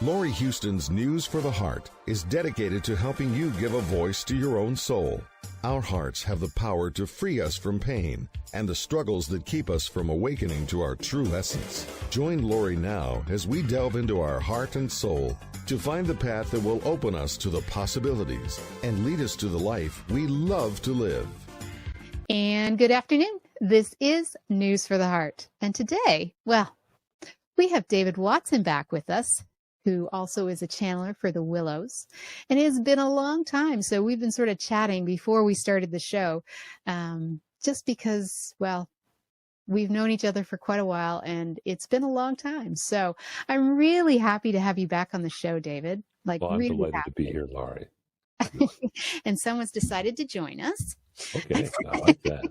Laurie Huston's News for the Heart is dedicated to helping you give a voice to your own soul. Our hearts have the power to free us from pain and the struggles that keep us from awakening to our true essence. Join Laurie now as we delve into our heart and soul to find the path that will open us to the possibilities and lead us to the life we love to live. And good afternoon. This is News for the Heart. And today, well, we have David Watson back with us, who also is a channeler for the Willows. And it has been a long time, so we've been sort of chatting before we started the show, just because, well, we've known each other for quite a while, and it's been a long time. So I'm really happy to have you back on the show, David. Well, I'm really delighted happy to be here, Laurie. And someone's decided to join us. Okay, I like that.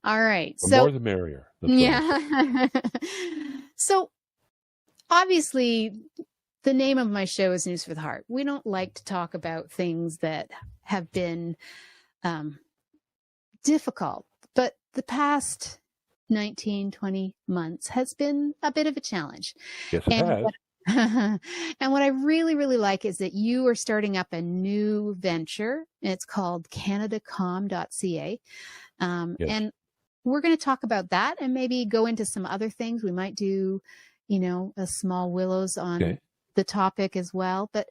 All right. The so more the merrier. Yeah. So obviously, the name of my show is News for the Heart. We don't like to talk about things that have been difficult, but the past 19, 20 months has been a bit of a challenge. Yes, it has. And what I really, really like is that you are starting up a new venture. It's called CanadaCalm.ca. Yes. And we're going to talk about that and maybe go into some other things. We might do, a small Willows on the topic as well. But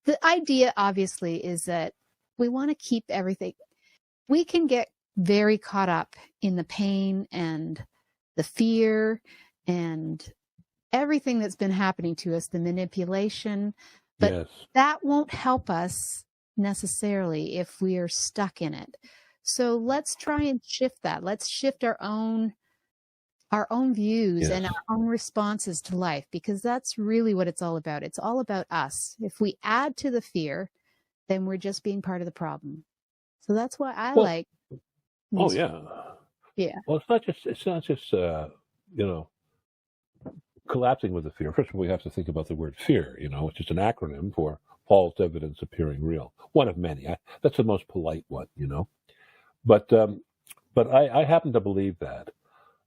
the idea, obviously, is that we want to keep everything. We can get very caught up in the pain and the fear and everything that's been happening to us, the manipulation, but that won't help us necessarily if we are stuck in it. So let's try and shift that. Let's shift our own views and our own responses to life, because that's really what it's all about. It's all about us. If we add to the fear, then we're just being part of the problem. So that's why I like. Oh yeah. Yeah. Well, it's not just collapsing with the fear. First of all, we have to think about the word fear, which is an acronym for false evidence appearing real. One of many. That's the most polite one, But I happen to believe that.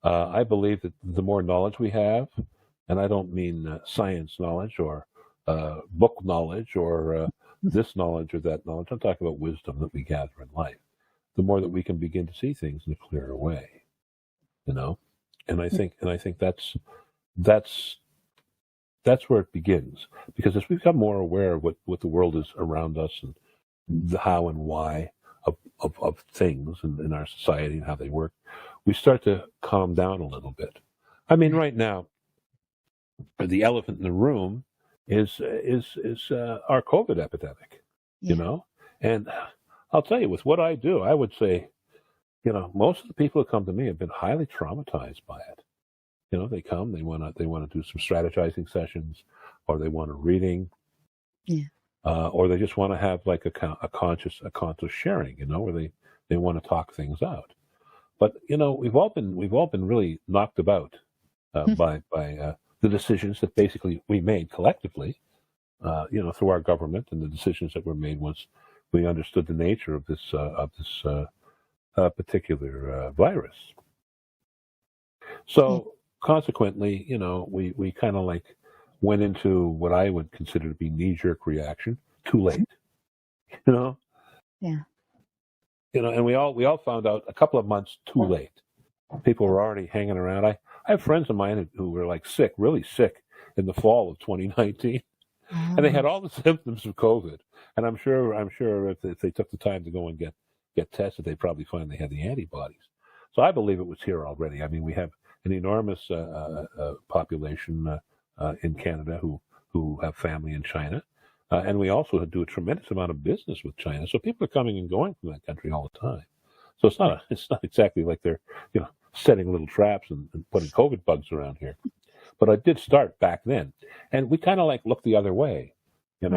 I believe that the more knowledge we have, and I don't mean science knowledge or book knowledge or this knowledge or that knowledge. I'm talking about wisdom that we gather in life. The more that we can begin to see things in a clearer way, And I think that's where it begins, because as we become more aware of what the world is around us and the how and why of things in our society and how they work, we start to calm down a little bit. I mean, right now, the elephant in the room is our COVID epidemic, and I'll tell you, with what I do, I would say, most of the people who come to me have been highly traumatized by it. They come, they want to do some strategizing sessions, or they want a reading, or they just want to have like a conscious sharing, where they want to talk things out. But we've all been really knocked about by the decisions that basically we made collectively, through our government, and the decisions that were made once we understood the nature of this particular virus. So. Consequently, we kind of went into what I would consider to be knee-jerk reaction. Too late, Yeah. And we all found out a couple of months too late. People were already hanging around. I have friends of mine who were sick, really sick, in the fall of 2019, and they had all the symptoms of COVID. And I'm sure if they took the time to go and get tested, they'd probably find they had the antibodies. So I believe it was here already. I mean, we have an enormous population in Canada who have family in China, and we also do a tremendous amount of business with China. So people are coming and going from that country all the time. So it's not exactly like they're setting little traps and putting COVID bugs around here. But I did start back then, and we kind of looked the other way, and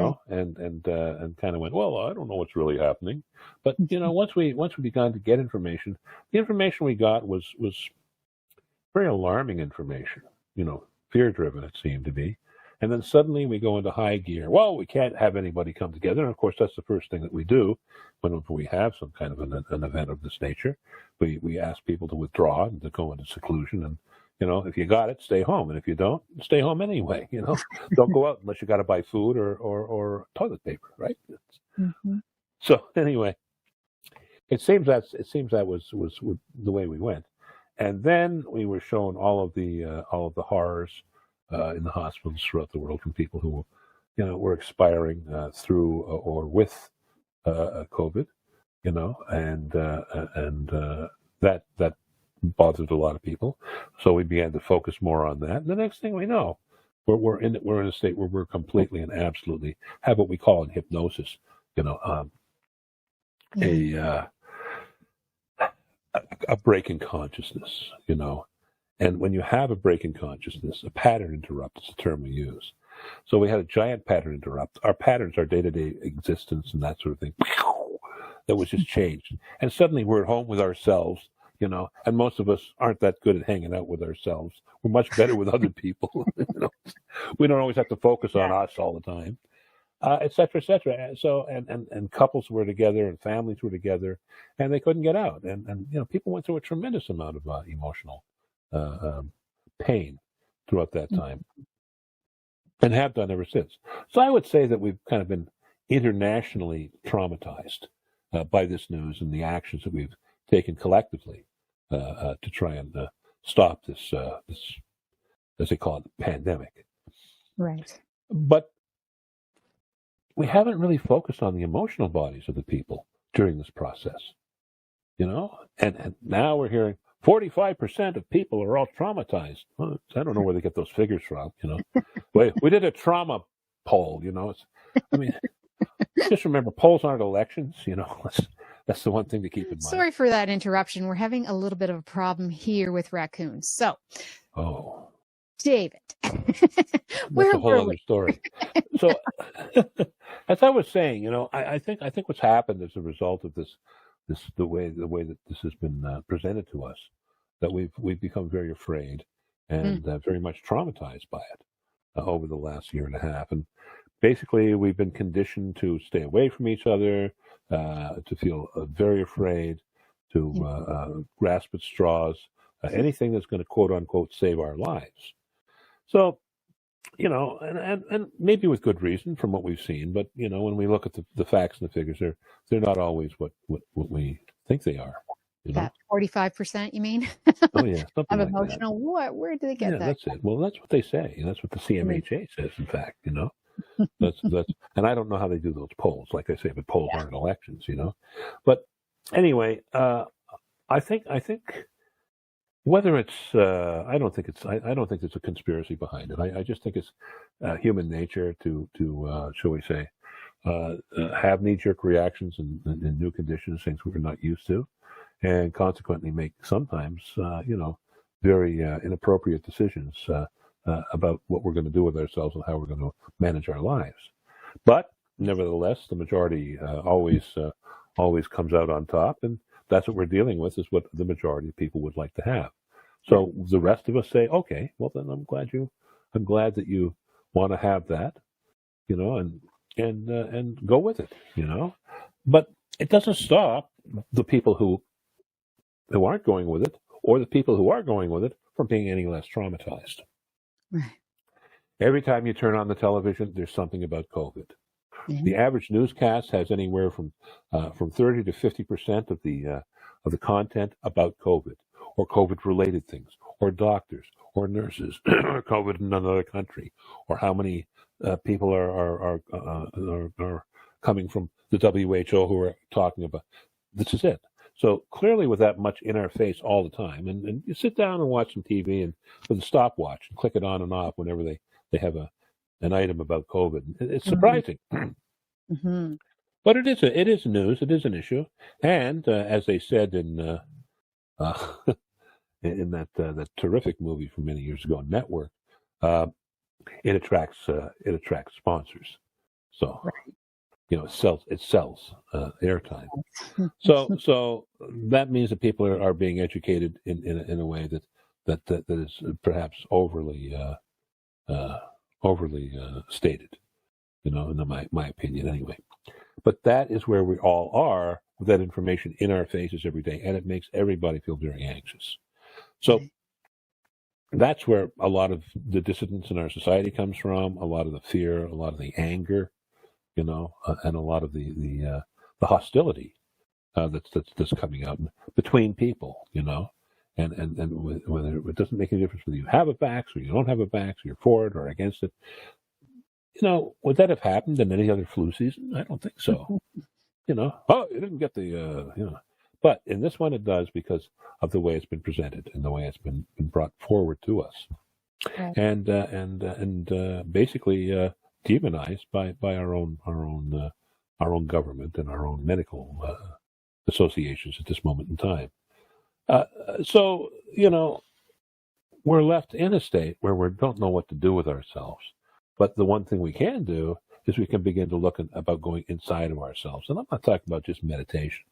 kind of went, well, I don't know what's really happening. But once we began to get information, the information we got was very alarming information, fear-driven it seemed to be. And then suddenly we go into high gear. Well, we can't have anybody come together. And of course, that's the first thing that we do when we have some kind of an event of this nature. We ask people to withdraw and to go into seclusion and, if you got it, stay home, and if you don't, stay home anyway. Don't go out unless you got to buy food or toilet paper, right? Mm-hmm. So anyway, it seems that was the way we went, and then we were shown all of the horrors in the hospitals throughout the world from people who, were expiring through or with COVID, and that bothered a lot of people. So we began to focus more on that. And the next thing we know, we're in a state where we're completely and absolutely have what we call in hypnosis, a break in consciousness, And when you have a break in consciousness, a pattern interrupt is the term we use. So we had a giant pattern interrupt. Our patterns, our day-to-day existence and that sort of thing, that was just changed. And suddenly we're at home with ourselves, and most of us aren't that good at hanging out with ourselves. We're much better with other people. We don't always have to focus on us all the time, et cetera, et cetera. So, and couples were together and families were together and they couldn't get out. And people went through a tremendous amount of emotional pain throughout that time and have done ever since. So I would say that we've kind of been internationally traumatized by this news and the actions that we've taken collectively to try and stop this, as they call it, pandemic. Right. But we haven't really focused on the emotional bodies of the people during this process, and now we're hearing 45% of people are all traumatized. Well, I don't know where they get those figures from, we did a trauma poll, just remember, polls aren't elections, that's the one thing to keep in mind. Sorry for that interruption. We're having a little bit of a problem here with raccoons. So, David, that's a whole other story. So, as I was saying, I think what's happened as a result of this, the way that this has been presented to us, that we've become very afraid and very much traumatized by it over the last year and a half, and basically we've been conditioned to stay away from each other, to feel very afraid, to grasp at straws, anything that's going to quote unquote save our lives. So, and maybe with good reason from what we've seen, but when we look at the facts and the figures, they're not always what we think they are. That 45%, you mean? Oh yeah, something of like emotional. that. What? Where do they get that? That's it. Well, that's what they say. That's what the CMHA says. In fact, that's and I don't know how they do those polls. Like I say, but polls aren't elections. But anyway, I think whether it's I don't think there's a conspiracy behind it. I just think it's human nature to shall we say have knee-jerk reactions in new conditions, things we're not used to, and consequently make sometimes very inappropriate decisions about what we're going to do with ourselves and how we're going to manage our lives. But nevertheless, the majority always comes out on top, and that's what we're dealing with, is what the majority of people would like to have. So the rest of us say, okay, well then I'm glad that you want to have that, and go with it, But it doesn't stop the people who aren't going with it, or the people who are going with it, from being any less traumatized. Right. Every time you turn on the television, there's something about COVID. Mm-hmm. The average newscast has anywhere from 30 to 50% of the content about COVID, or COVID-related things, or doctors, or nurses, or COVID in another country, or how many people are coming from the WHO who are talking about. This is it. So clearly, with that much in our face all the time, and you sit down and watch some TV and with a stopwatch and click it on and off whenever they have an item about COVID. It's surprising. Mm-hmm. But it is news. It is an issue, and as they said in that terrific movie from many years ago, Network, it attracts sponsors. So it sells airtime. So that means that people are being educated in a way that is perhaps overly stated, in my opinion anyway. But that is where we all are, with that information in our faces every day, and it makes everybody feel very anxious. So that's where a lot of the dissidence in our society comes from, a lot of the fear, a lot of the anger, and a lot of the hostility that's coming out between people, and whether it doesn't make any difference whether you have a vax or you don't have a vax, or you're for it or against it. Would that have happened in any other flu season? I don't think so. Oh, you didn't get the, But in this one it does because of the way it's been presented and the way it's been brought forward to us, Right. and basically demonized by our own government and our own medical associations at this moment in time. So we're left in a state where we don't know what to do with ourselves. But the one thing we can do is we can begin to look about going inside of ourselves. And I'm not talking about just meditation.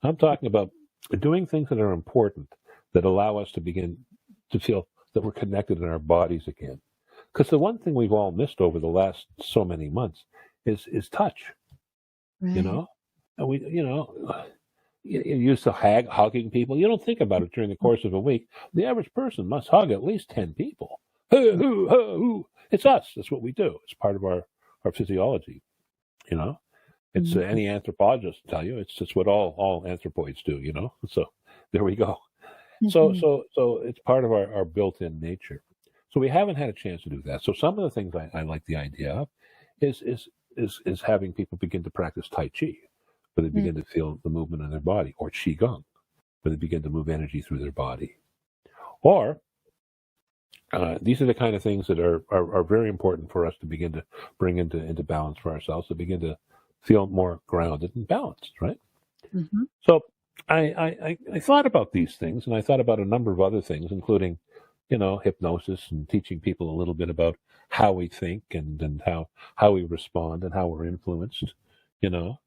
I'm talking about doing things that are important, that allow us to begin to feel that we're connected in our bodies again. Because the one thing we've all missed over the last so many months is touch. Right. And you're used to hugging people. You don't think about it during the course of a week. The average person must hug at least 10 people. It's us. That's what we do. It's part of our physiology. It's any anthropologist will tell you it's what all anthropoids do. So there we go. Mm-hmm. So it's part of our built-in nature. So we haven't had a chance to do that. So some of the things I like the idea of is having people begin to practice Tai Chi, where they begin to feel the movement in their body, or Qigong, where they begin to move energy through their body. Or these are the kind of things that are very important for us to begin to bring into balance for ourselves, to begin to feel more grounded and balanced, right? Mm-hmm. So I thought about these things, and I thought about a number of other things, including, hypnosis and teaching people a little bit about how we think and how we respond and how we're influenced, and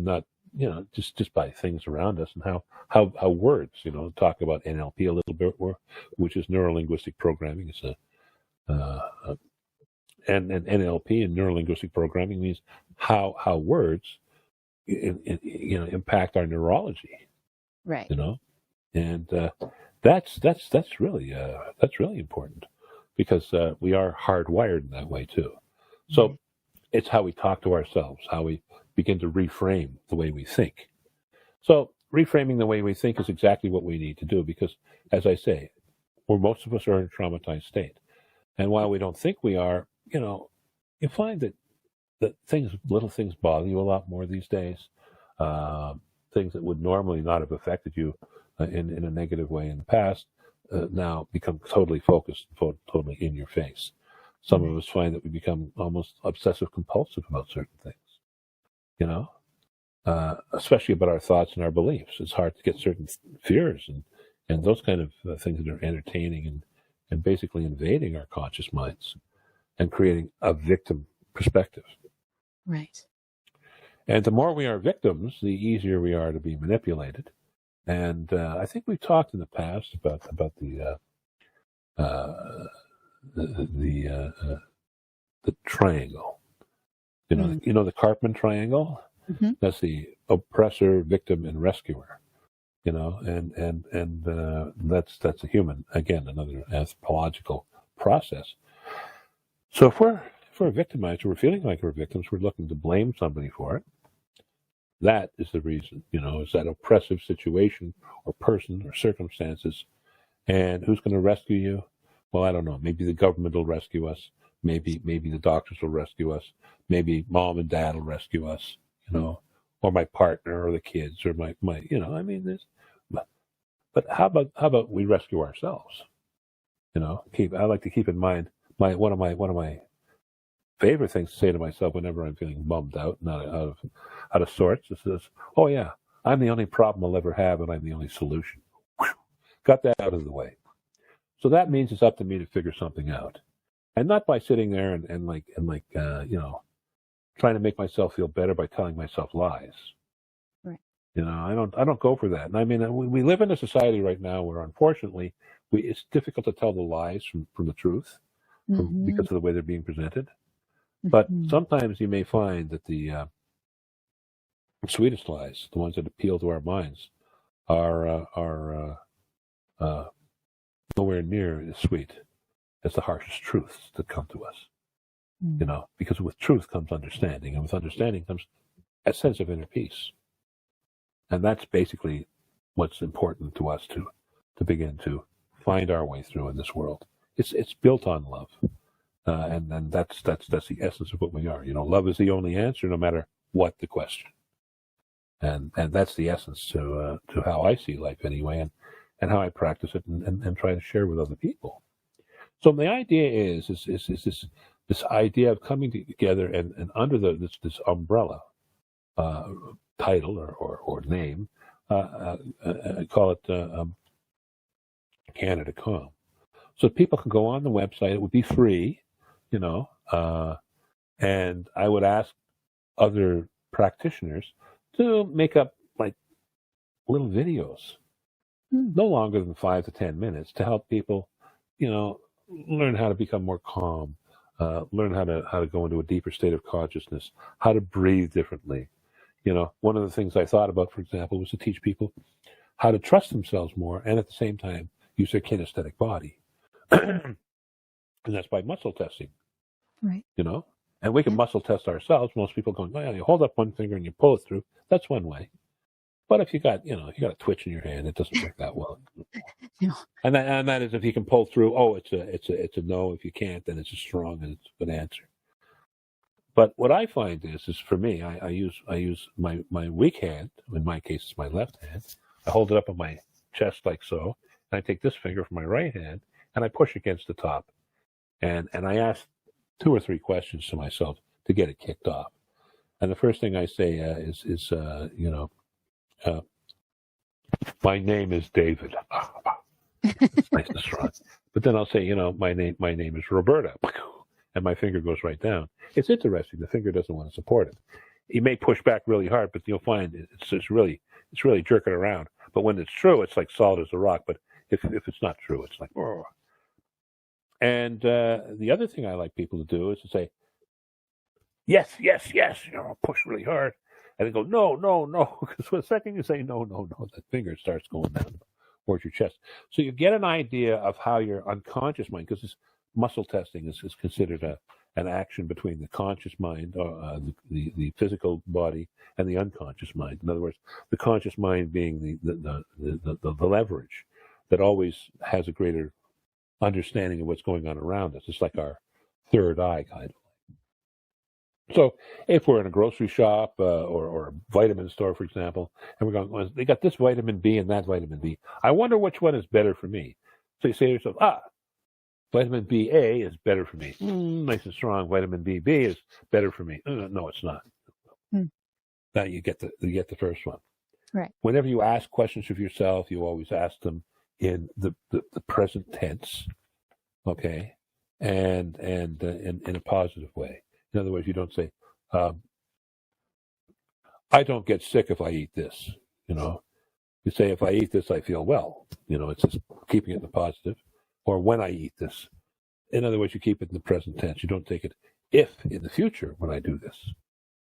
not, just by things around us, and how words, talk about NLP a little bit more, which is neuro-linguistic programming. It's and NLP and neuro-linguistic programming means how words impact our neurology, Right. and that's really important, because we are hardwired in that way too. So it's how we talk to ourselves, how we begin to reframe the way we think. So reframing the way we think is exactly what we need to do, because, as I say, most of us are in a traumatized state, and while we don't think we are, you find that little things bother you a lot more these days. Things that would normally not have affected you in a negative way in the past now become totally focused, totally in your face. Some of us find that we become almost obsessive compulsive about certain things, especially about our thoughts and our beliefs. It's hard to get certain fears and those kind of things that are entertaining and basically invading our conscious minds and creating a victim perspective. Right. And the more we are victims, the easier we are to be manipulated. And I think we've talked in the past about the triangle. The Karpman triangle. Mm-hmm. That's the oppressor, victim, and rescuer. And that's a human, again, another anthropological process. So if we're victimized, or we're feeling like we're victims, we're looking to blame somebody for it. That is the reason, is that oppressive situation or person or circumstances. And who's going to rescue you? Well, I don't know. Maybe the government will rescue us. Maybe the doctors will rescue us. Maybe mom and dad will rescue us, or my partner or the kids or my but how about we rescue ourselves? I like to keep in mind one of my favorite things to say to myself whenever I'm feeling bummed out and out of sorts is, oh yeah, I'm the only problem I'll ever have, and I'm the only solution. Whew. Got that out of the way. So that means it's up to me to figure something out, and not by sitting there and trying to make myself feel better by telling myself lies. Right. I don't go for that. And I mean, we live in a society right now where, unfortunately, it's difficult to tell the lies from the truth because of the way they're being presented. But sometimes you may find that the sweetest lies, the ones that appeal to our minds, are nowhere near as sweet as the harshest truths that come to us. Because with truth comes understanding, and with understanding comes a sense of inner peace. And that's basically what's important to us to begin to find our way through in this world. It's built on love, and that's the essence of what we are. Love is the only answer, no matter what the question. And that's the essence to how I see life anyway, and how I practice it and try to share with other people. So the idea is this idea of coming together and under this umbrella title or name, I call it CanadaCalm. So people can go on the website. It would be free, and I would ask other practitioners to make up like little videos, no longer than 5 to 10 minutes, to help people, learn how to become more calm, learn how to go into a deeper state of consciousness, how to breathe differently. One of the things I thought about, for example, was to teach people how to trust themselves more and at the same time use their kinesthetic body. And that's by muscle testing. Right. And we can muscle test ourselves. Most people going, well, you hold up one finger and you pull it through. That's one way. But if you got a twitch in your hand, it doesn't work that well. No. And that is if you can pull through. Oh, it's a no. If you can't, then it's a strong and it's a good answer. But what I find is for me, I use my weak hand. In my case, it's my left hand. I hold it up on my chest like so, and I take this finger from my right hand and I push against the top, and I ask 2 or 3 questions to myself to get it kicked off. And the first thing I say is my name is David. It's nice and strong. But then I'll say, my name is Roberta. And my finger goes right down. It's interesting. The finger doesn't want to support it. You may push back really hard, but you'll find it's really jerking around. But when it's true, it's like solid as a rock. But if it's not true, it's like, oh. And the other thing I like people to do is to say, yes, yes, yes. Push really hard. And they go, no, no, no. Because the second you say no, no, no, the finger starts going down towards your chest. So you get an idea of how your unconscious mind, because this muscle testing is considered an action between the conscious mind, the physical body, and the unconscious mind. In other words, the conscious mind being the leverage that always has a greater understanding of what's going on around us. It's like our third eye, kind of. So if we're in a grocery shop or a vitamin store, for example, and we're going, well, they got this vitamin B and that vitamin B. I wonder which one is better for me. So you say to yourself, vitamin B-A is better for me. Nice and strong. Vitamin B-B is better for me. No, it's not. Now you get the first one. Right. Whenever you ask questions of yourself, you always ask them in the present tense, okay, and in a positive way. In other words, you don't say, I don't get sick if I eat this, You say, if I eat this, I feel well. It's just keeping it in the positive. Or when I eat this. In other words, you keep it in the present tense. You don't take it, if in the future when I do this.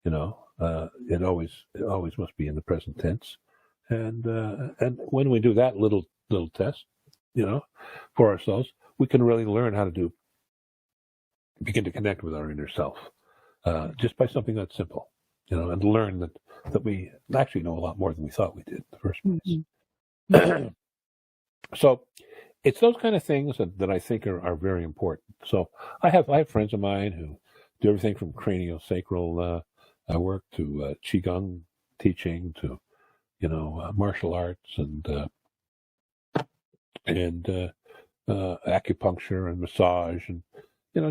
It always must be in the present tense. And when we do that little test, for ourselves, we can really learn how to begin to connect with our inner self, just by something that's simple, and learn that we actually know a lot more than we thought we did in the first place. Mm-hmm. So it's those kind of things that I think are very important. So I have friends of mine who do everything from craniosacral work to qigong teaching to martial arts and acupuncture and massage and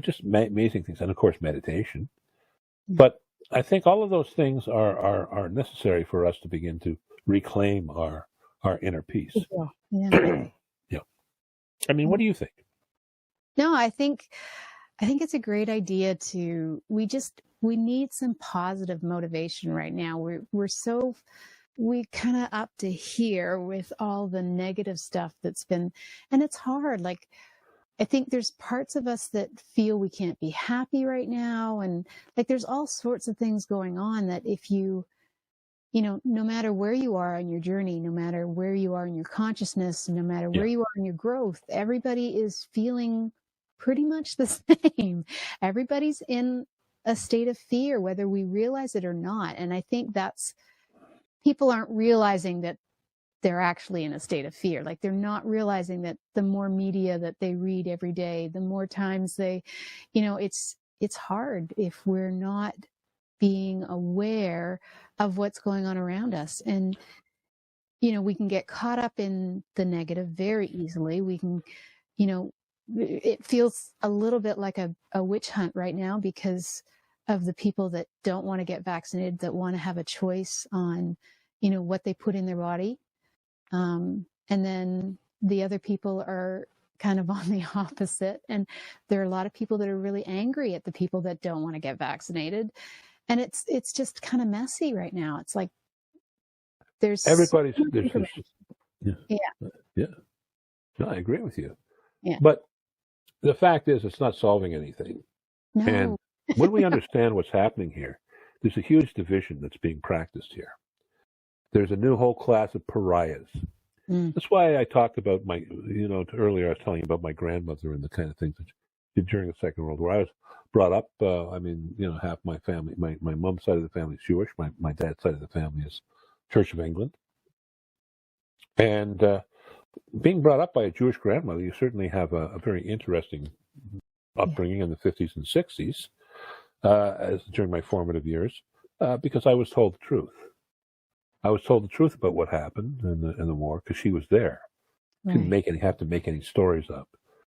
just amazing things, and of course meditation. But I think all of those things are necessary for us to begin to reclaim our inner peace. Yeah. Yeah. I mean, what do you think? No, I think it's a great idea we need some positive motivation right now. We kind of up to here with all the negative stuff that's been, and it's hard. Like, I think there's parts of us that feel we can't be happy right now. And like, there's all sorts of things going on that if you no matter where you are on your journey, no matter where you are in your consciousness, no matter where you are in your growth, everybody is feeling pretty much the same. Everybody's in a state of fear, whether we realize it or not. And I think people aren't realizing that they're actually in a state of fear. Like, they're not realizing that the more media that they read every day, the more times it's hard if we're not being aware of what's going on around us. And, we can get caught up in the negative very easily. We can, it feels a little bit like a witch hunt right now because of the people that don't want to get vaccinated, that want to have a choice on, what they put in their body. And then the other people are kind of on the opposite. And there are a lot of people that are really angry at the people that don't want to get vaccinated. And it's just kind of messy right now. It's like there's yeah. No, I agree with you. Yeah. But the fact is, it's not solving anything. No. And when we understand what's happening here, there's a huge division that's being practiced here. There's a new whole class of pariahs. That's why I talked about earlier I was telling you about my grandmother and the kind of things that she did during the Second World War. I was brought up, half my family, my mom's side of the family is Jewish, my dad's side of the family is Church of England. And being brought up by a Jewish grandmother, you certainly have a very interesting upbringing in the 50s and 60s, during my formative years, because I was told the truth. I was told the truth about what happened in the war because she was there. She didn't have to make any stories up.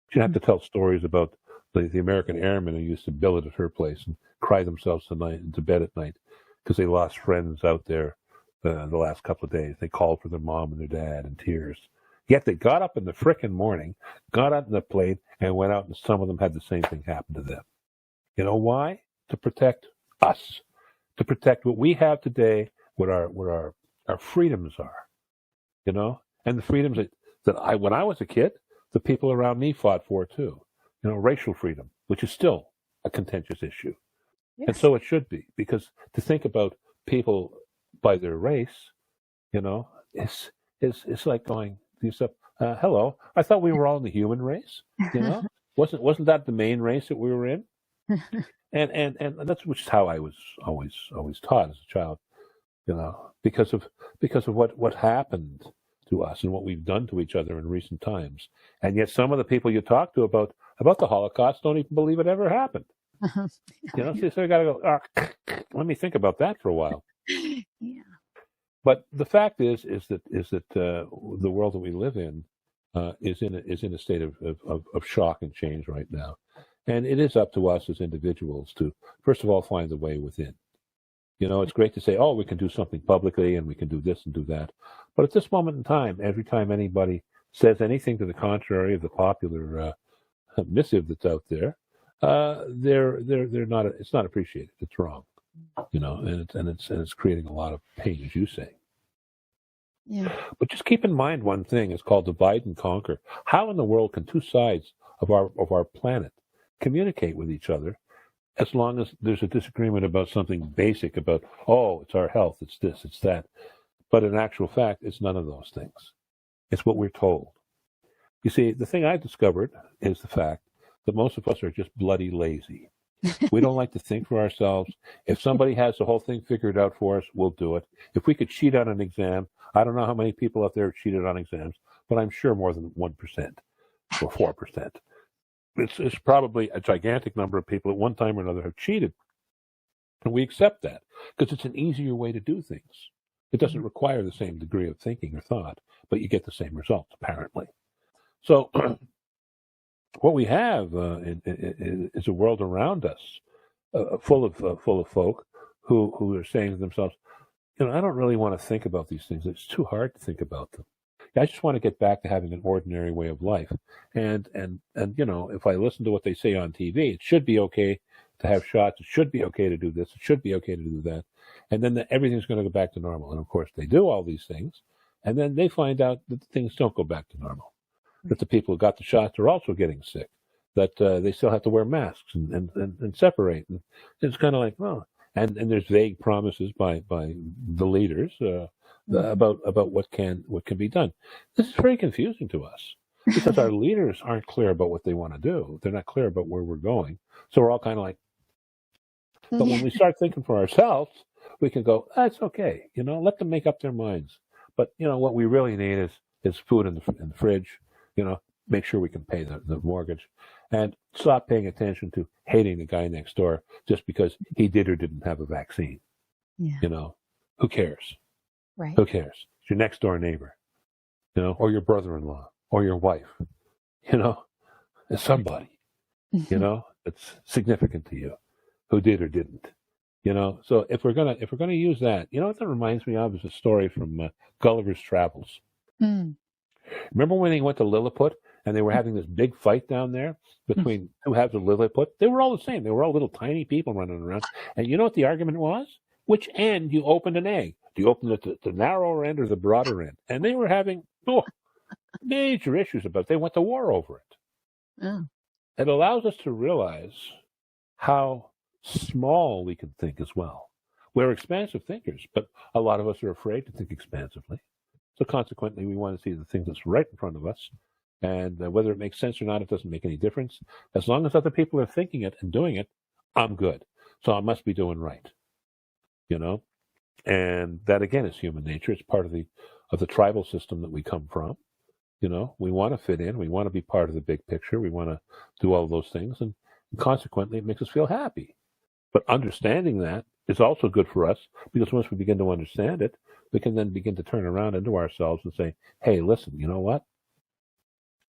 She didn't have to tell stories about the American airmen who used to billet at her place and cry themselves to bed at night because they lost friends out there the last couple of days. They called for their mom and their dad in tears. Yet they got up in the frickin' morning, got out in the plane, and went out, and some of them had the same thing happen to them. You know why? To protect us, to protect what we have today, what our freedoms are, and the freedoms that when I was a kid, the people around me fought for too. Racial freedom, which is still a contentious issue. Yes. And so it should be, because to think about people by their race, it's like going to yourself, hello, I thought we were all in the human race, wasn't that the main race that we were in? and that's which is how I was always taught as a child, because of what happened to us and what we've done to each other in recent times. And yet some of the people you talk to about the Holocaust don't even believe it ever happened. So you got to go, let me think about that for a while. Yeah. But the fact is that the world that we live in is in a state of shock and change right now. And it is up to us as individuals to, first of all, find the way within. It's great to say, we can do something publicly and we can do this and do that. But at this moment in time, every time anybody says anything to the contrary of the popular missive that's out there, they're not. It's not appreciated. It's wrong. And it's creating a lot of pain, as you say. Yeah. But just keep in mind one thing: it's called divide and conquer. How in the world can two sides of our planet communicate with each other as long as there's a disagreement about something basic about, it's our health, it's this, it's that. But in actual fact, it's none of those things. It's what we're told. You see, the thing I've discovered is the fact that most of us are just bloody lazy. We don't like to think for ourselves. If somebody has the whole thing figured out for us, we'll do it. If we could cheat on an exam, I don't know how many people out there have cheated on exams, but I'm sure more than 1% or 4%. It's probably a gigantic number of people at one time or another have cheated. And we accept that because it's an easier way to do things. It doesn't require the same degree of thinking or thought, but you get the same results, apparently. So what we have is a world around us full of folk who are saying to themselves, I don't really want to think about these things. It's too hard to think about them. I just want to get back to having an ordinary way of life. And if I listen to what they say on TV, it should be okay to have shots. It should be okay to do this. It should be okay to do that. And then everything's going to go back to normal. And of course, they do all these things. And then they find out that things don't go back to normal. That the people who got the shots are also getting sick. That they still have to wear masks and separate. And it's kind of like, and there's vague promises by the leaders about what can be done. This is very confusing to us because our leaders aren't clear about what they want to do. They're not clear about where we're going. So we're all kind of like, but when we start thinking for ourselves, we can go, that's okay. Let them make up their minds. But, what we really need is food in the fridge, make sure we can pay the mortgage, and stop paying attention to hating the guy next door just because he did or didn't have a vaccine. Yeah. Who cares? Right. Who cares? It's your next door neighbor, or your brother-in-law or your wife, it's somebody, it's significant to you who did or didn't. So if we're gonna use that, what that reminds me of is a story from Gulliver's Travels. Remember when they went to Lilliput and they were having this big fight down there between who has a Lilliput? They were all the same. They were all little tiny people running around. And you know what the argument was? Which end you opened an egg? Do you open it at the narrower end or the broader end? And they were having major issues about it. They went to war over it. Oh. It allows us to realize how small we can think as well. We're expansive thinkers, but a lot of us are afraid to think expansively. So consequently, we want to see the thing that's right in front of us. And whether it makes sense or not, it doesn't make any difference. As long as other people are thinking it and doing it, I'm good. So I must be doing right. And that, again, is human nature. It's part of the tribal system that we come from. We want to fit in. We want to be part of the big picture. We want to do all those things. And consequently, it makes us feel happy. But understanding that is also good for us, because once we begin to understand it, we can then begin to turn around into ourselves and say, hey, listen, you know what?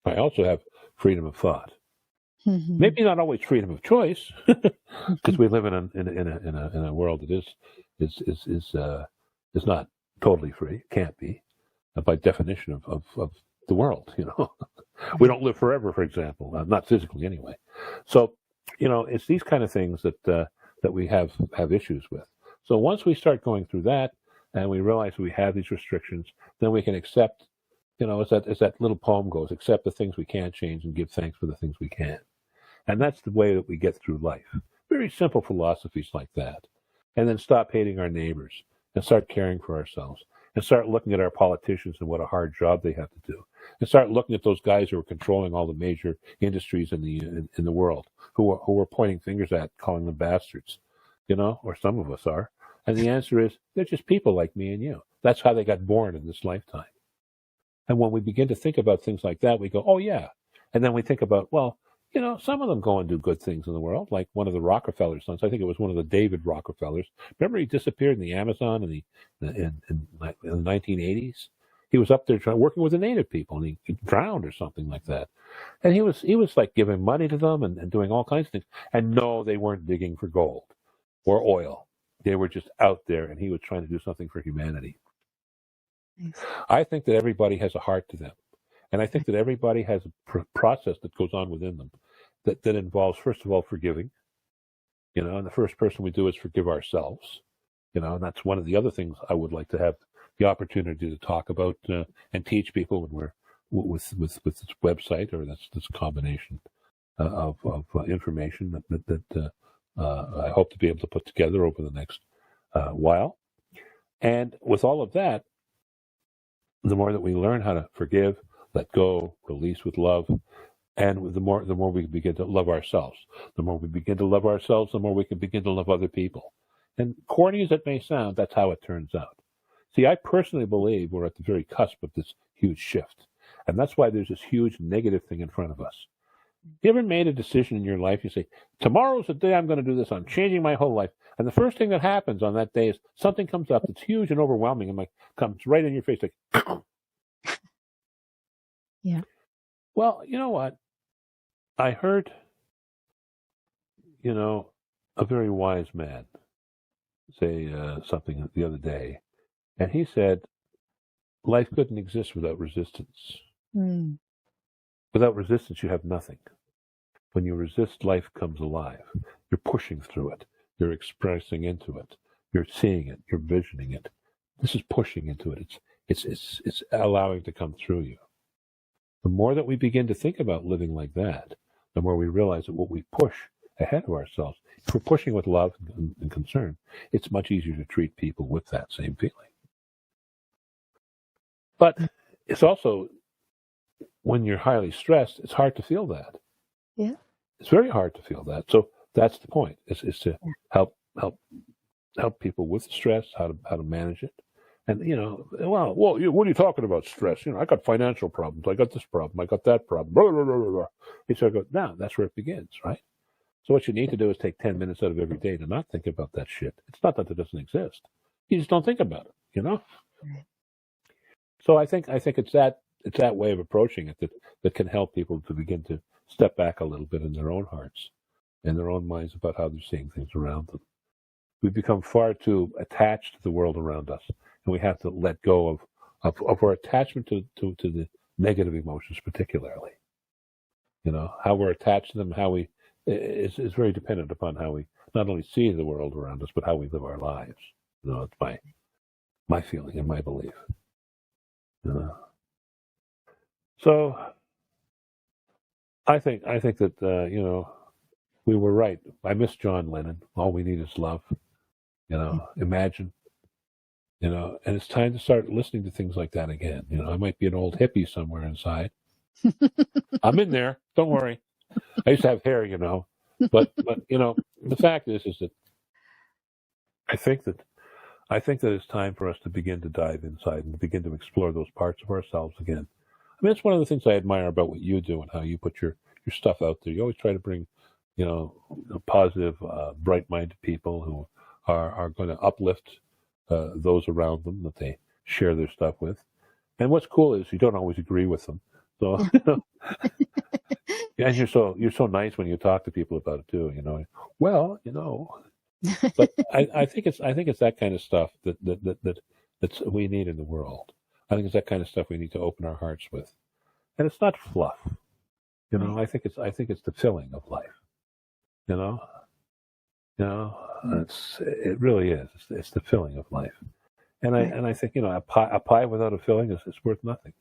I also have freedom of thought. Maybe not always freedom of choice, because we live in a world that is not totally free. Can't be, by definition of the world. We don't live forever, for example, not physically anyway. So, it's these kind of things that we have issues with. So once we start going through that, and we realize we have these restrictions, then we can accept, as that little poem goes, accept the things we can't change and give thanks for the things we can. And that's the way that we get through life. Very simple philosophies like that. And then stop hating our neighbors and start caring for ourselves and start looking at our politicians and what a hard job they have to do. And start looking at those guys who are controlling all the major industries in the world, who are pointing fingers at, calling them bastards, or some of us are. And the answer is, they're just people like me and you. That's how they got born in this lifetime. And when we begin to think about things like that, we go, oh, yeah. And then we think about, well, some of them go and do good things in the world, like one of the Rockefeller sons. I think it was one of the David Rockefellers. Remember, he disappeared in the Amazon in the 1980s? He was up there working with the native people, and he drowned or something like that. And he was like giving money to them and doing all kinds of things. And no, they weren't digging for gold or oil. They were just out there, and he was trying to do something for humanity. Nice. I think that everybody has a heart to them. And I think that everybody has a process that goes on within them that involves, first of all, forgiving. And the first person we do is forgive ourselves. And that's one of the other things I would like to have the opportunity to talk about and teach people when we're with this website, or this combination of information that I hope to be able to put together over the next while. And with all of that, the more that we learn how to forgive, let go, release with love, and the more we begin to love ourselves. The more we begin to love ourselves, the more we can begin to love other people. And corny as it may sound, that's how it turns out. See, I personally believe we're at the very cusp of this huge shift. And that's why there's this huge negative thing in front of us. You ever made a decision in your life? You say, tomorrow's the day I'm going to do this. I'm changing my whole life. And the first thing that happens on that day is something comes up that's huge and overwhelming and comes right in your face like, yeah. Well, you know what? I heard, a very wise man say something the other day. And he said, life couldn't exist without resistance. Without resistance, you have nothing. When you resist, life comes alive. You're pushing through it. You're expressing into it. You're seeing it. You're visioning it. This is pushing into it. It's allowing to come through you. The more that we begin to think about living like that, the more we realize that what we push ahead of ourselves. If we're pushing with love and concern, it's much easier to treat people with that same feeling. But it's also, when you're highly stressed, it's hard to feel that. Yeah. It's very hard to feel that. So that's the point, is to help people with stress, how to manage it. And, well, what are you talking about, stress? I got financial problems. I got this problem. I got that problem. Blah, blah, blah, blah, blah. You sort of go, no, that's where it begins, right? So what you need to do is take 10 minutes out of every day to not think about that shit. It's not that it doesn't exist. You just don't think about it, Right. So I think it's that way of approaching it that can help people to begin to step back a little bit in their own hearts and their own minds about how they're seeing things around them. We've become far too attached to the world around us, and we have to let go of our attachment to the negative emotions, particularly. How we're attached to them, how we is very dependent upon how we not only see the world around us, but how we live our lives. It's my feeling and my belief. So I think that we were right. I miss John Lennon. All we need is love. Imagine. And it's time to start listening to things like that again. I might be an old hippie somewhere inside. I'm in there. Don't worry. I used to have hair, but the fact is that I think that it's time for us to begin to dive inside and to begin to explore those parts of ourselves again. I mean, it's one of the things I admire about what you do and how you put your stuff out there. You always try to bring, positive, bright-minded people who are going to uplift those around them that they share their stuff with. And what's cool is you don't always agree with them. So, and you're so nice when you talk to people about it too. But I think it's that kind of stuff that's we need in the world. I think it's that kind of stuff we need to open our hearts with, and it's not fluff. I think it's the filling of life. It really is. It's the filling of life, and I think a pie without a filling is worth nothing.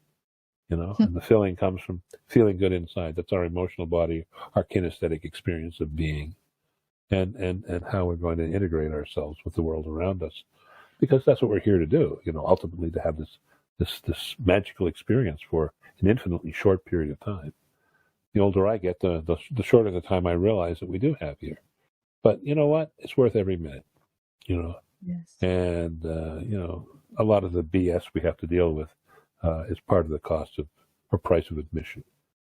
And the filling comes from feeling good inside. That's our emotional body, our kinesthetic experience of being, and how we're going to integrate ourselves with the world around us, because that's what we're here to do. Ultimately to have this magical experience for an infinitely short period of time. The older I get, the shorter the time I realize that we do have here. But you know what? It's worth every minute. Yes. And a lot of the BS we have to deal with is part of the cost of or price of admission,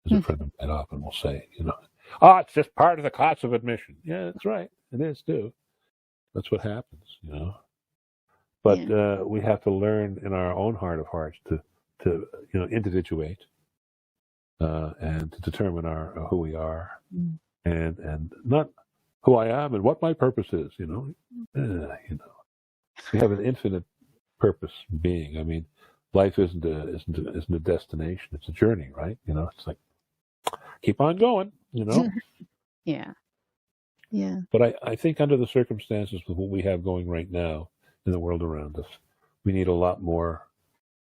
as a friend of mine often will say. It's just part of the cost of admission. Yeah, that's right. It is too. That's what happens. But we have to learn in our own heart of hearts to individuate and to determine who we are, and not who I am and what my purpose is. We have an infinite purpose being. I mean, life isn't a destination; it's a journey, right? It's like keep on going. Yeah. But I think under the circumstances with what we have going right now in the world around us, we need a lot more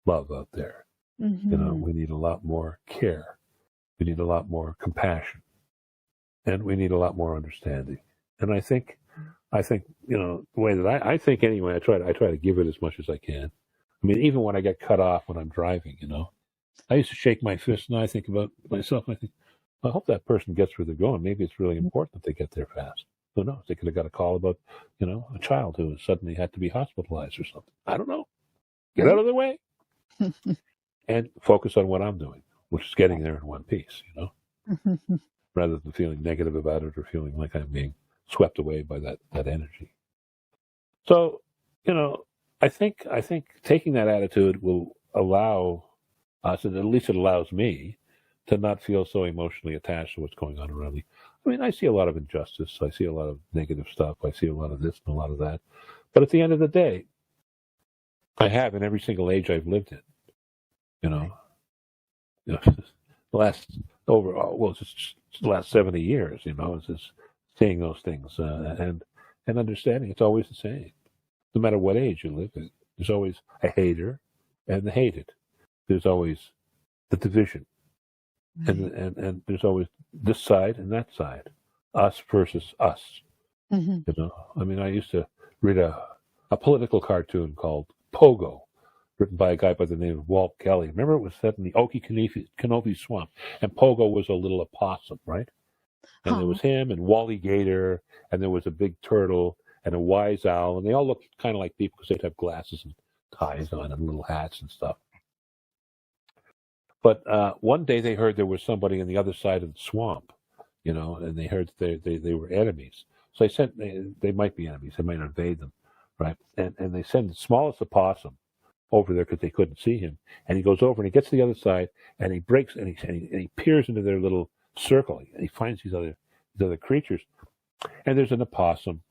love out there. We need a lot more care. We need a lot more compassion, and we need a lot more understanding. And I think the way that I think anyway, I try to give it as much as I can. I mean, even when I get cut off when I'm driving, I used to shake my fist, and I think about myself. I think, I hope that person gets where they're going. Maybe it's really important that they get there fast. Who knows? They could have got a call about, a child who suddenly had to be hospitalized or something. I don't know. Get out of the way and focus on what I'm doing, which is getting there in one piece, rather than feeling negative about it or feeling like I'm being swept away by that energy. So, I think taking that attitude will allow us, and at least it allows me, to not feel so emotionally attached to what's going on around me. I mean, I see a lot of injustice. I see a lot of negative stuff. I see a lot of this and a lot of that. But at the end of the day, I have in every single age I've lived in. The last 70 years. It's just seeing those things and understanding it's always the same, no matter what age you live in. There's always a hater and the hated. There's always the division. And there's always this side and that side. us versus us. Mm-hmm. You know, I mean, I used to read a political cartoon called Pogo, written by a guy by the name of Walt Kelly. Remember, it was set in the Okefenokee Swamp, and Pogo was a little opossum, right? And there was him and Wally Gator, and there was a big turtle and a wise owl, and they all looked kind of like people because they'd have glasses and ties on and little hats and stuff. But one day they heard there was somebody on the other side of the swamp, you know, and they heard that they were enemies. So they might be enemies, they might invade them, right? And they send the smallest opossum over there because they couldn't see him. And he goes over and he gets to the other side and he breaks and he peers into their little circle and he finds these other creatures. And there's an opossum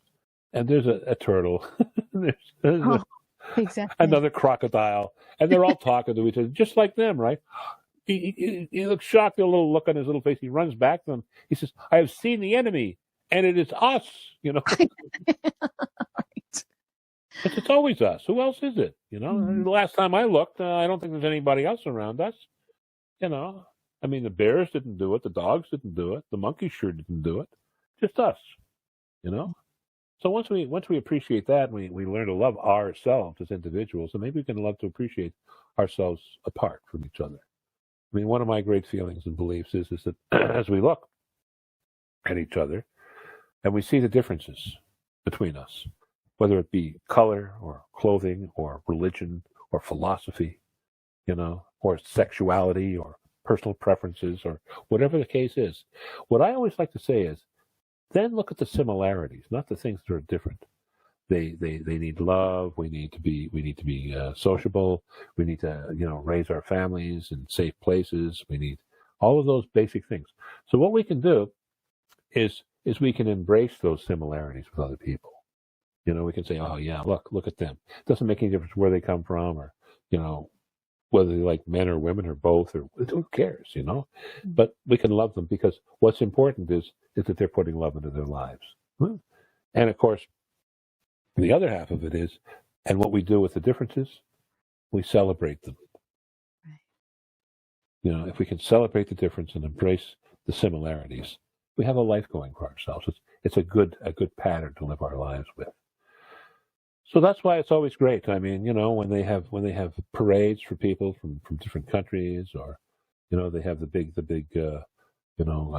and there's a turtle. there's Exactly. another crocodile, and they're all talking to each other, just like them, right? He looks shocked, a little look on his little face. He runs back to them. He says, "I have seen the enemy, and it is us." You know, Right. it's always us. Who else is it? You know, Mhm. the last time I looked, I don't think there's anybody else around us. You know, I mean, the bears didn't do it, the dogs didn't do it, the monkeys sure didn't do it. Just us. You know. So once we appreciate that, we learn to love ourselves as individuals, and maybe we can love to appreciate ourselves apart from each other. I mean, one of my great feelings and beliefs is that as we look at each other and we see the differences between us, whether it be color or clothing or religion or philosophy, you know, or sexuality or personal preferences or whatever the case is, what I always like to say is, then look at the similarities, not the things that are different. They need love. We need to be sociable. We need to raise our families in safe places. We need all of those basic things. So what we can do is we can embrace those similarities with other people. You know, we can say, "Oh yeah, look at them." It doesn't make any difference where they come from, or whether they like men or women or both, or who cares, you know? But we can love them because what's important is that they're putting love into their lives. And of course, the other half of it is, and what we do with the differences, we celebrate them. Right. You know, if we can celebrate the difference and embrace the similarities, we have a life going for ourselves. It's a good pattern to live our lives with. So that's why it's always great. I mean, when they have parades for people from different countries, or they have the big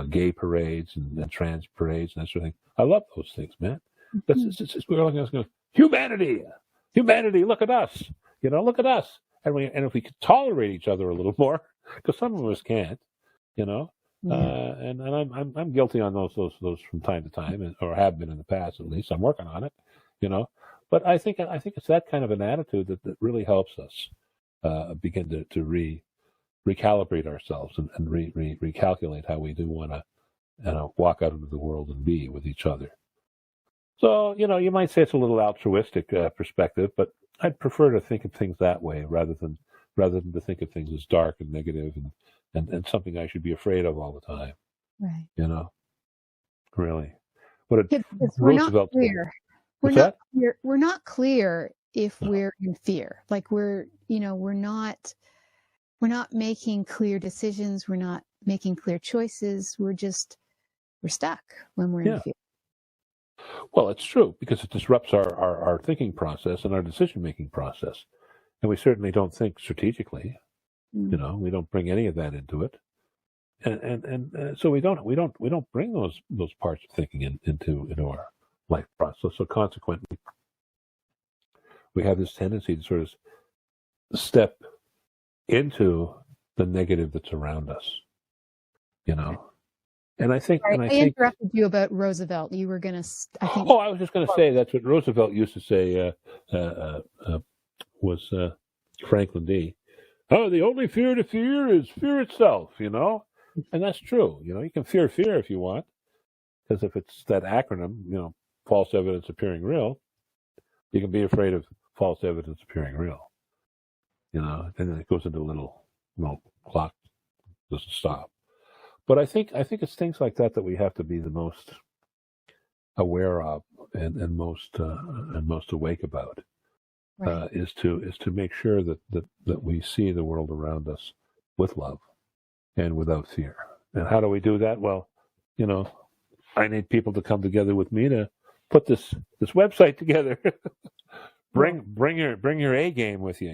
gay parades and trans parades and that sort of thing. I love those things, man. We're looking at humanity. Look at us. Look at us. And if we could tolerate each other a little more, because some of us can't, and I'm guilty on those from time to time, or have been in the past at least. I'm working on it, But I think it's that kind of an attitude that really helps us begin to recalibrate ourselves and recalculate how we do want to walk out into the world and be with each other. So you might say it's a little altruistic perspective, but I'd prefer to think of things that way rather than to think of things as dark and negative and something I should be afraid of all the time. Right. Really. What did we're Roosevelt not clear. What's that? We're not clear if we're in fear. Like we're not making clear decisions. We're not making clear choices. We're stuck when we're in fear. Well, it's true, because it disrupts our thinking process and our decision-making process. And we certainly don't think strategically. We don't bring any of that into it. And so we don't bring those parts of thinking into our life process. So consequently, we have this tendency to sort of step into the negative that's around us, And I think, I interrupted you about Roosevelt. You were going to, I think. Oh, I was just going to say that's what Roosevelt used to say. Was Franklin D. Oh, the only fear to fear is fear itself. And that's true. You can fear if you want, because if it's that acronym, false evidence appearing real, you can be afraid of false evidence appeering real. And then it goes into a little clock, doesn't stop. But I think it's things like that we have to be the most aware of and most awake about. Right. Is to make sure that we see the world around us with love and without fear. And how do we do that? Well, I need people to come together with me to put this website together. bring your A game with you,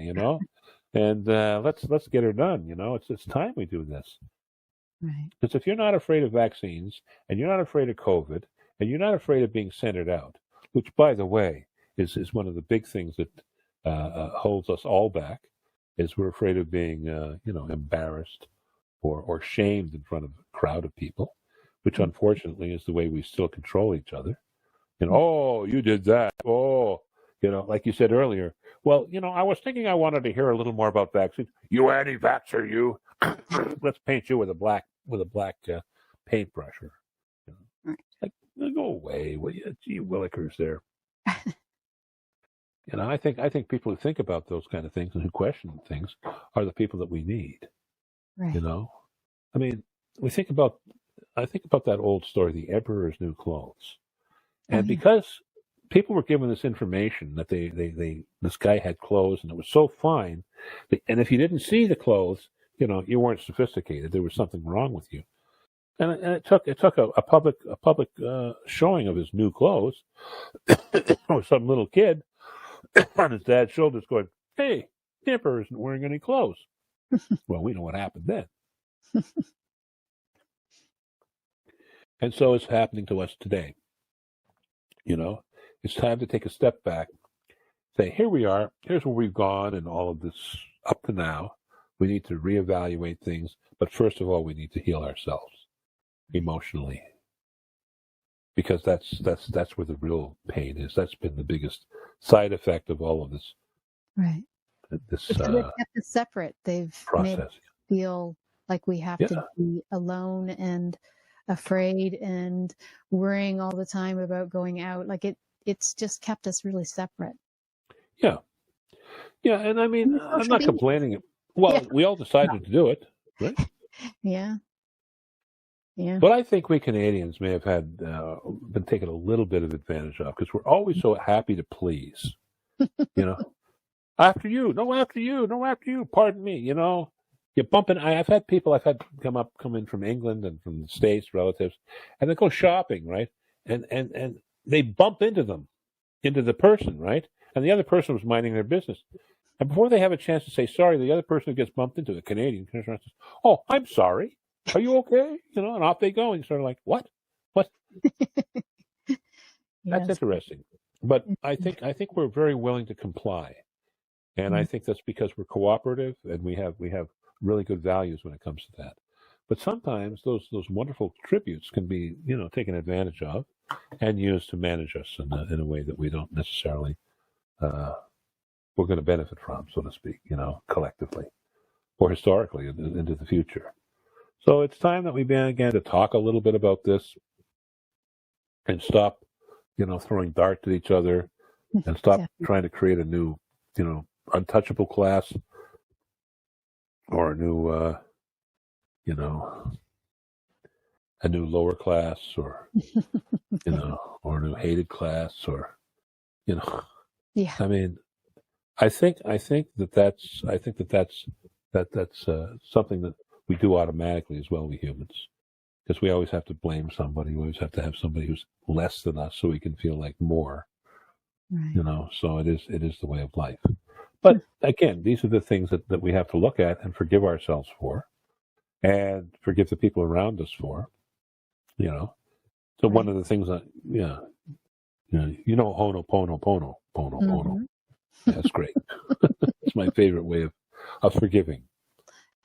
and let's get her done. It's time we do this. Right. Because if you're not afraid of vaccines, and you're not afraid of COVID, and you're not afraid of being centered out, which, by the way, is one of the big things that holds us all back, is we're afraid of being, embarrassed or shamed in front of a crowd of people, which unfortunately is the way we still control each other. Oh, you did that. Oh, like you said earlier. Well, I was thinking I wanted to hear a little more about vaccines. You anti-vaxxer, you. Let's paint you with a black paintbrush. Like, go away, will you? Gee willikers there. I think people who think about those kind of things and who question things are the people that we need. Right. I mean, I think about that old story, The Emperor's New Clothes. And because people were given this information that this guy had clothes and it was so fine, and if you didn't see the clothes, you weren't sophisticated. There was something wrong with you. And it took a public showing of his new clothes. Or some little kid on his dad's shoulders going, "Hey, the Emperor isn't wearing any clothes." Well, we know what happened then. And so it's happening to us today. It's time to take a step back, say, here we are, here's where we've gone and all of this up to now. We need to reevaluate things, but first of all, we need to heal ourselves emotionally, because that's where the real pain is. That's been the biggest side effect of all of this. Right. This they've kept us separate. They've made us feel like we have to be alone and afraid and worrying all the time about going out. Like it's just kept us really separate. Yeah, and I mean, I'm not complaining. Well, we all decided to do it, right? Yeah. But I think we Canadians may have had been taken a little bit of advantage of, because we're always so happy to please. After you, no, after you, no, after you. Pardon me, You're bumping. I've had come in from England and from the States, relatives, and they go shopping, right? And they bump into the person, right? And the other person was minding their business. And before they have a chance to say sorry, the other person who gets bumped into, the Canadian, says, "Oh, I'm sorry. Are you okay?" And off they go. And you're sort of like, what? That's interesting. But I think we're very willing to comply. And I think that's because we're cooperative and we have really good values when it comes to that. But sometimes those wonderful tributes can be, taken advantage of and used to manage us in a way that we don't necessarily we're going to benefit from, so to speak, collectively or historically into the future. So it's time that we began to talk a little bit about this and stop, throwing darts at each other and stop trying to create a new, untouchable class or a new, a new lower class or, or a new hated class or, Yeah. I mean, I think that's something that we do automatically as well, we humans, because we always have to blame somebody. We always have to have somebody who's less than us so we can feel like more. Right. So it is the way of life. But again, these are the things that we have to look at and forgive ourselves for, and forgive the people around us for. So one of the things that Ho'oponopono. Mm-hmm. That's great. It's my favorite way of forgiving.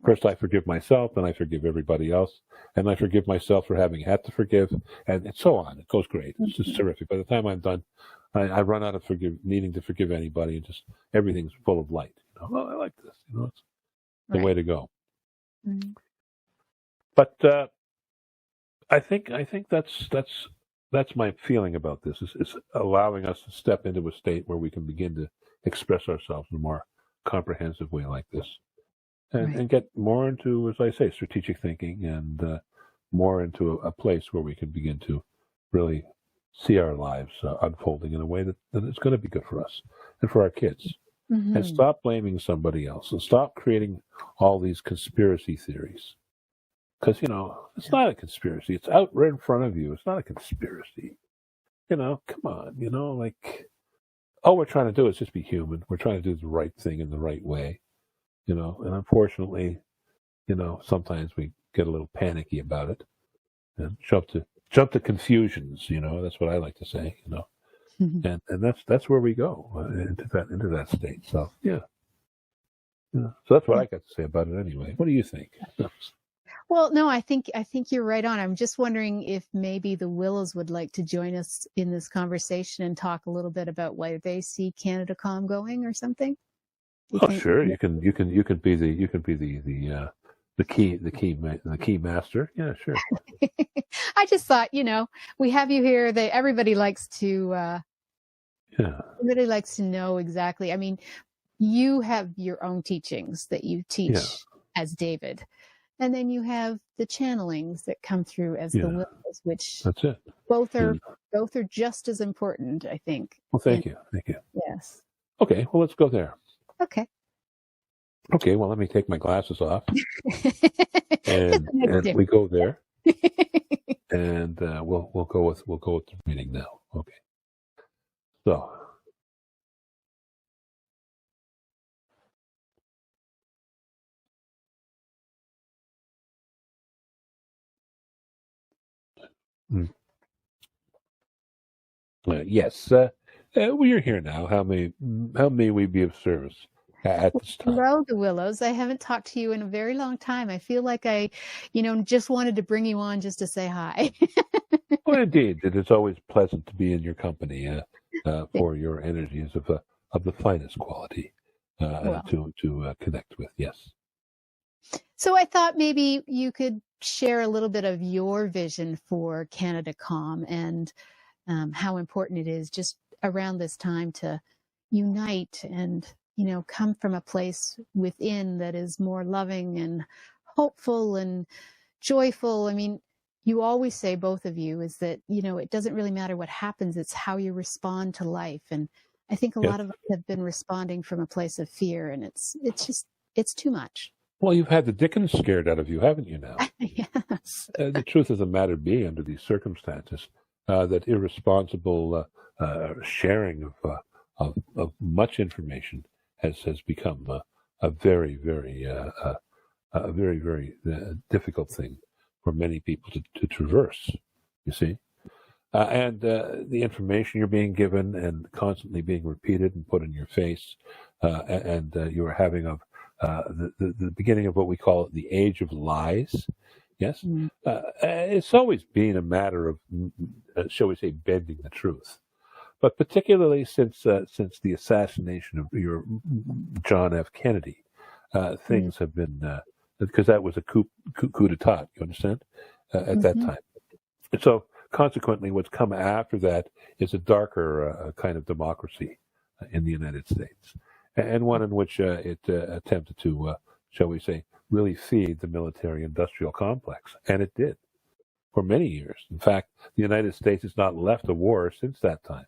First, I forgive myself, then I forgive everybody else, and I forgive myself for having had to forgive, and so on. It goes great. It's just terrific. By the time I'm done, I run out of needing to forgive anybody, and just everything's full of light. Well, I like this. It's the way to go. Mm-hmm. But I think that's my feeling about this. Is allowing us to step into a state where we can begin to express ourselves in a more comprehensive way like this. And get more into, as I say, strategic thinking and more into a place where we can begin to really see our lives unfolding in a way that is going to be good for us and for our kids. Mm-hmm. And stop blaming somebody else and stop creating all these conspiracy theories. Because, it's not a conspiracy. It's out right in front of you. It's not a conspiracy. Come on, all we're trying to do is just be human. We're trying to do the right thing in the right way, and unfortunately, sometimes we get a little panicky about it and jump to confusions, that's what I like to say, and that's where we go into that state. So, yeah. So that's what I got to say about it anyway. What do you think? Well, no, I think you're right on. I'm just wondering if maybe the Willows would like to join us in this conversation and talk a little bit about where they see CanadaCalm going or something. Sure. You can be the key master. Yeah, sure. I just thought, we have you here. Everybody likes to everybody likes to know exactly. I mean, you have your own teachings that you teach as David. And then you have the channelings that come through as the Willows, which that's it. Both are just as important, I think. Well, thank you. Yes. Okay, well, let's go there. Okay. Okay, well, let me take my glasses off, and we go there, and we'll go with the reading now. Okay. So. Yes, we are here now. How may we be of service at this time? Hello, the Willows. I haven't talked to you in a very long time. I feel like I, just wanted to bring you on just to say hi. Well, indeed, it is always pleasant to be in your company. For your energy is of the finest quality to connect with. Yes. So I thought maybe you could share a little bit of your vision for CanadaCalm and how important it is just around this time to unite and, come from a place within that is more loving and hopeful and joyful. I mean, you always say, both of you, is that, it doesn't really matter what happens. It's how you respond to life. And I think a lot of us have been responding from a place of fear, and it's too much. Well, you've had the dickens scared out of you, haven't you now? Yes. The truth of the matter be, under these circumstances, that irresponsible sharing of much information has become a very, very, very, very difficult thing for many people to traverse, you see. And the information you're being given and constantly being repeated and put in your face, and you're having the beginning of what we call the age of lies. Yes, it's always been a matter of, shall we say, bending the truth, but particularly since the assassination of your John F. Kennedy, things have been because that was a coup d'état. You understand? At that time, and so consequently, what's come after that is a darker kind of democracy in the United States, and one in which it attempted to, shall we say, really feed the military-industrial complex. And it did for many years. In fact, the United States has not left a war since that time.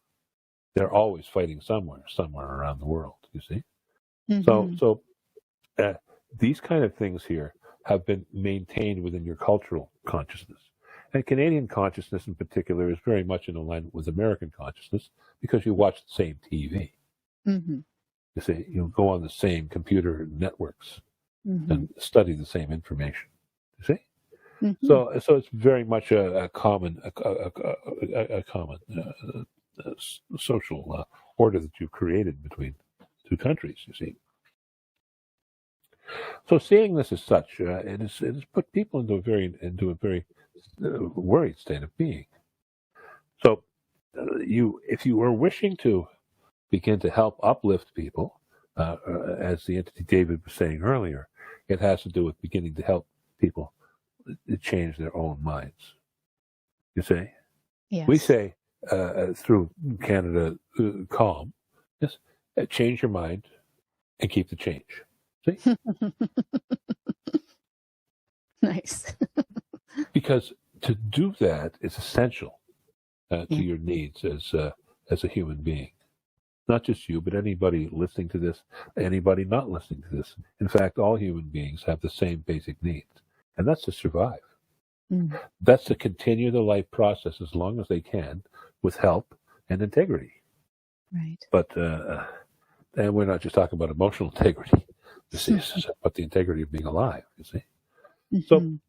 They're always fighting somewhere around the world, you see. So these kind of things here have been maintained within your cultural consciousness. And Canadian consciousness in particular is very much in alignment with American consciousness because you watch the same TV. You see, you go on the same computer networks and study the same information. You see, so it's very much a common social order that you've created between two countries. You see, so seeing this as such, it has put people into a very worried state of being. So, if you are wishing to begin to help uplift people, as the entity David was saying earlier, it has to do with beginning to help people to change their own minds. You see? Yes. We say through CanadaCalm, yes, change your mind and keep the change. See? Nice. Because to do that is essential to your needs as a human being. Not just you, but anybody listening to this, anybody not listening to this. In fact, all human beings have the same basic needs. and that's to survive. Mm. That's to continue the life process as long as they can with help and integrity. Right. But and we're not just talking about emotional integrity. This is about the integrity of being alive. You see. Mm-hmm. So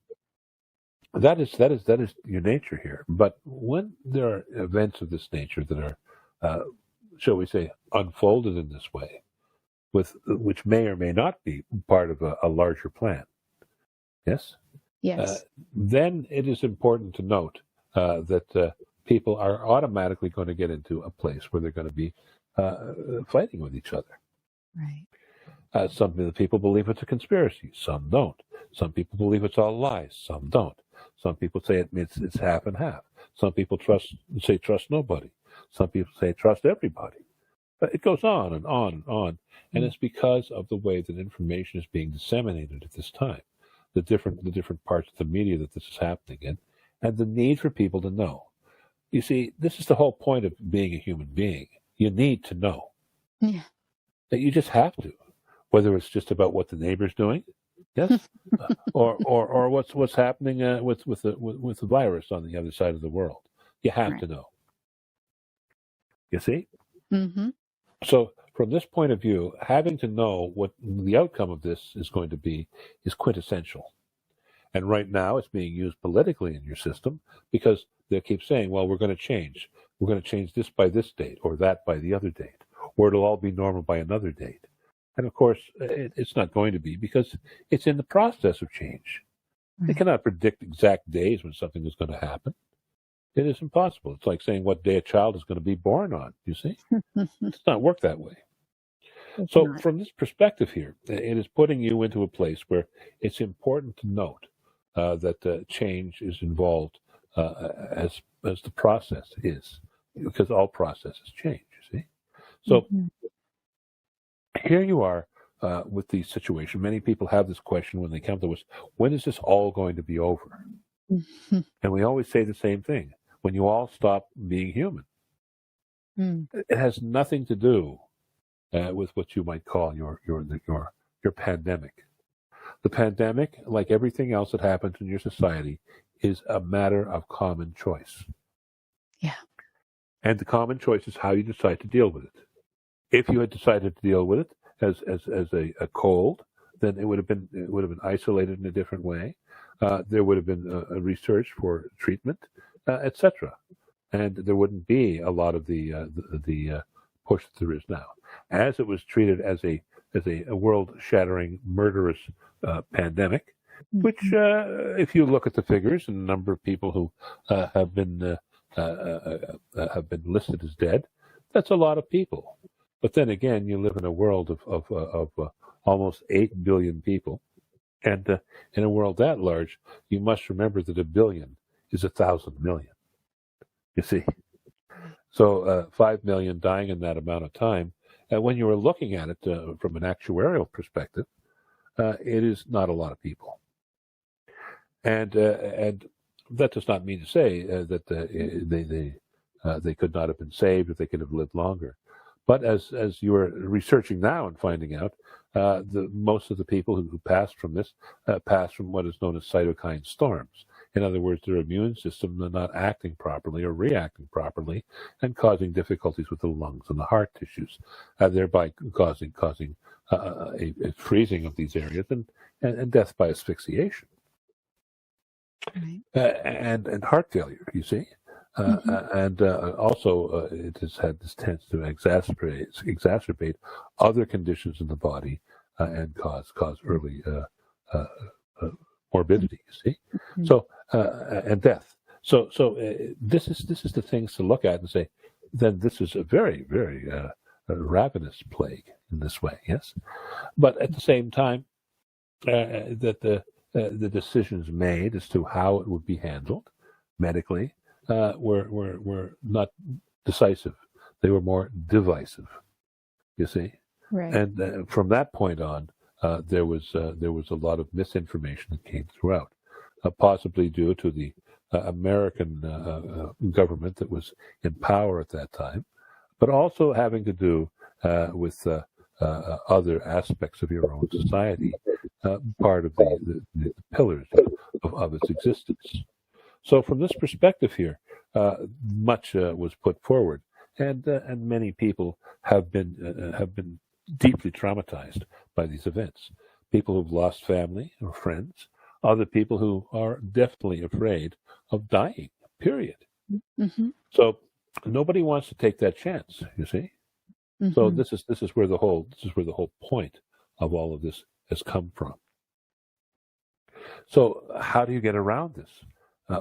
that is your nature here. But when there are events of this nature that are, shall we say, unfolded in this way, which may or may not be part of a larger plan, yes, then it is important to note that people are automatically going to get into a place where they're going to be fighting with each other. Right. Some of the people believe it's a conspiracy. Some don't. Some people believe it's all lies. Some don't. Some people say it's half and half. Some people say trust nobody. Some people say trust everybody. But it goes on and on and on. And it's because of the way that information is being disseminated at this time, the different parts of the media that this is happening in, and the need for people to know. You see, this is the whole point of being a human being. You need to know. Yeah. That you just have to, whether it's just about what the neighbor's doing, yes, or what's happening with the virus on the other side of the world. You have to know. You see. Mm-hmm. So from this point of view, having to know what the outcome of this is going to be is quintessential. And right now it's being used politically in your system because they keep saying, well, we're going to change. We're going to change this by this date or that by the other date, or it'll all be normal by another date. And of course, it's not going to be because it's in the process of change. They cannot predict exact days when something is going to happen. It is impossible. It's like saying what day a child is going to be born on, you see? It does not work that way. So from this perspective here, it is putting you into a place where it's important to note that change is involved as the process is, because all processes change, you see? So here you are with the situation. Many people have this question when they come to us, when is this all going to be over? And we always say the same thing, when you all stop being human. It has nothing to do with what you might call your pandemic. The pandemic, like everything else that happens in your society, is a matter of common choice. Yeah. And the common choice is how you decide to deal with it. If you had decided to deal with it as a cold, then it would have been isolated in a different way. There would have been a research for treatment, etc. And there wouldn't be a lot of the push that there is now. As it was treated as a world-shattering, murderous pandemic, which, if you look at the figures and the number of people who have been listed as dead, that's a lot of people. But then again, you live in a world of almost 8 billion people, and in a world that large, you must remember that 1 billion is 1,000 million. You see, so 5 million dying in that amount of time. When you were looking at it from an actuarial perspective, it is not a lot of people, and that does not mean to say that they could not have been saved, or they could have lived longer. But as you are researching now and finding out, most of the people who passed from this passed from what is known as cytokine storms. In other words, their immune system are not acting properly or reacting properly and causing difficulties with the lungs and the heart tissues, thereby causing a freezing of these areas and death by asphyxiation. And heart failure, you see. And also it has had this tendency to exacerbate other conditions in the body and cause early morbidity, you see. So and death. So this is the things to look at and say, then this is a very, very ravenous plague in this way, yes. But at the same time, that the decisions made as to how it would be handled medically were not decisive. They were more divisive, you see. Right. And from that point on, there was a lot of misinformation that came throughout, possibly due to the American government that was in power at that time, but also having to do with other aspects of your own society part of the pillars of its existence. So from this perspective here, much was put forward, and many people have been deeply traumatized by these events. People who've lost family or friends, other people who are definitely afraid of dying. Period. Mm-hmm. So nobody wants to take that chance. You see. Mm-hmm. So this is where the whole point of all of this has come from. So how do you get around this?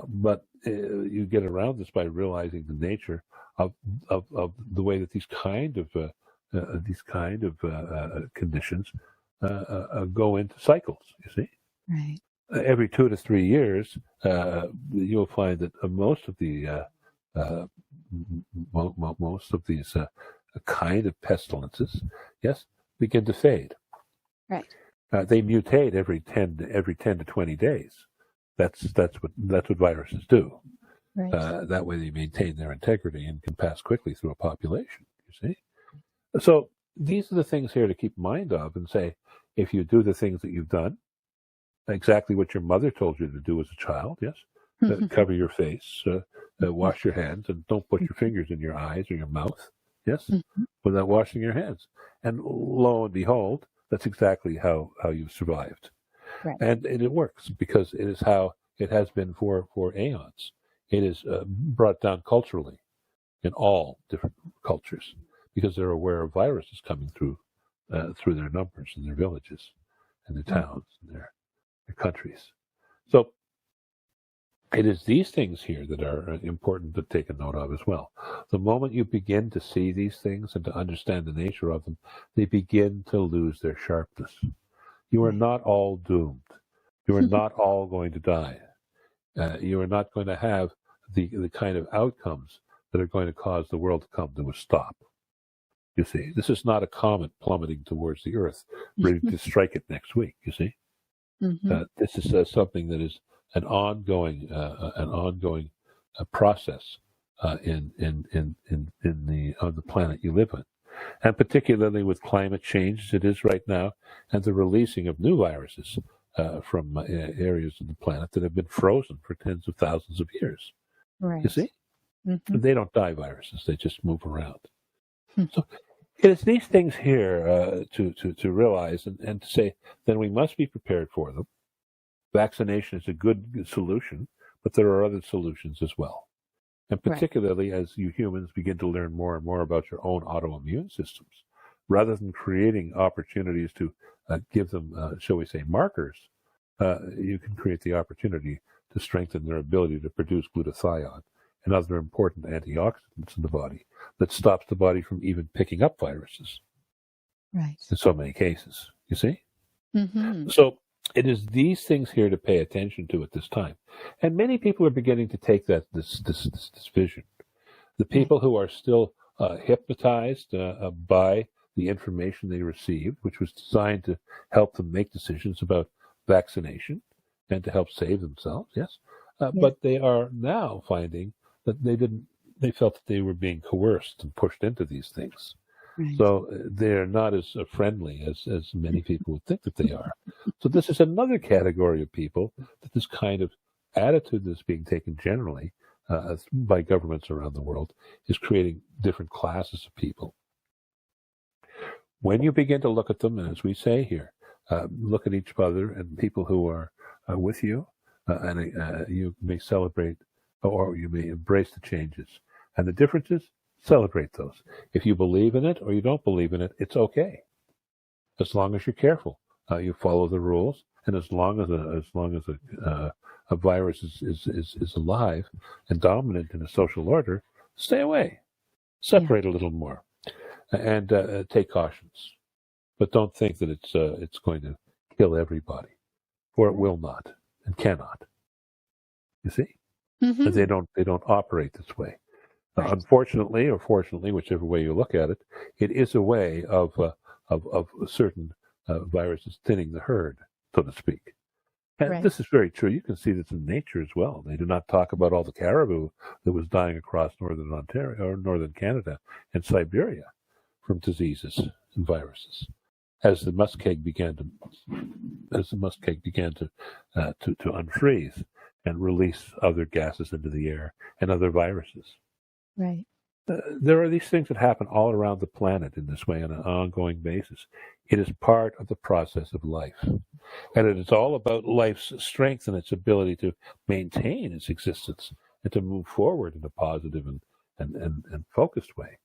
But you get around this by realizing the nature of the way that these kind of conditions go into cycles. You see, right? Every 2 to 3 years, you'll find that most of these kind of pestilences, yes, begin to fade. Right. They mutate every 10 to 20 days. That's what viruses do. Right. That way they maintain their integrity and can pass quickly through a population, you see. So these are the things here to keep mind of and say, if you do the things that you've done, exactly what your mother told you to do as a child, yes, cover your face, wash your hands, and don't put your fingers in your eyes or your mouth, yes, without washing your hands. And lo and behold, that's exactly how you've survived. Right. And it works because it is how it has been for aeons. It is brought down culturally in all different cultures because they're aware of viruses coming through their numbers in their villages and their towns and their countries. So it is these things here that are important to take a note of as well. The moment you begin to see these things and to understand the nature of them, they begin to lose their sharpness. You are not all doomed. You are not all going to die. You are not going to have the kind of outcomes that are going to cause the world to come to a stop. You see, this is not a comet plummeting towards the Earth, ready to strike it next week. You see, this is something that is an ongoing process on the planet you live in, and particularly with climate change as it is right now, and the releasing of new viruses from areas of the planet that have been frozen for tens of thousands of years. Right. You see, they don't die viruses; they just move around. So it is these things here to realize and to say, then we must be prepared for them. Vaccination is a good solution, but there are other solutions as well. And particularly as you humans begin to learn more and more about your own autoimmune systems, rather than creating opportunities to give them, shall we say, markers, you can create the opportunity to strengthen their ability to produce glutathione and other important antioxidants in the body that stops the body from even picking up viruses. Right. In so many cases, you see? So it is these things here to pay attention to at this time. And many people are beginning to take this vision. The people who are still hypnotized by the information they received, which was designed to help them make decisions about vaccination and to help save themselves, yes. But they are now finding that they felt that they were being coerced and pushed into these things. Right. So they're not as friendly as many people would think that they are. So this is another category of people that this kind of attitude that's being taken generally by governments around the world is creating different classes of people. When you begin to look at them, and as we say here, look at each other and people who are with you, and you may celebrate or you may embrace the changes. And the differences, celebrate those. If you believe in it or you don't believe in it, it's okay. As long as you're careful, you follow the rules, and as long as a virus is alive and dominant in a social order, stay away. Separate a little more, and take cautions. But don't think that it's going to kill everybody, for it will not and cannot. You see, they don't operate this way. Right. Unfortunately, or fortunately, whichever way you look at it, it is a way of certain viruses thinning the herd, so to speak. And this is very true. You can see this in nature as well. They do not talk about all the caribou that was dying across northern Ontario or northern Canada and Siberia from diseases and viruses. as the muskeg began to unfreeze and release other gases into the air and other viruses. Right. There are these things that happen all around the planet in this way on an ongoing basis. It is part of the process of life. And it is all about life's strength and its ability to maintain its existence and to move forward in a positive and focused way,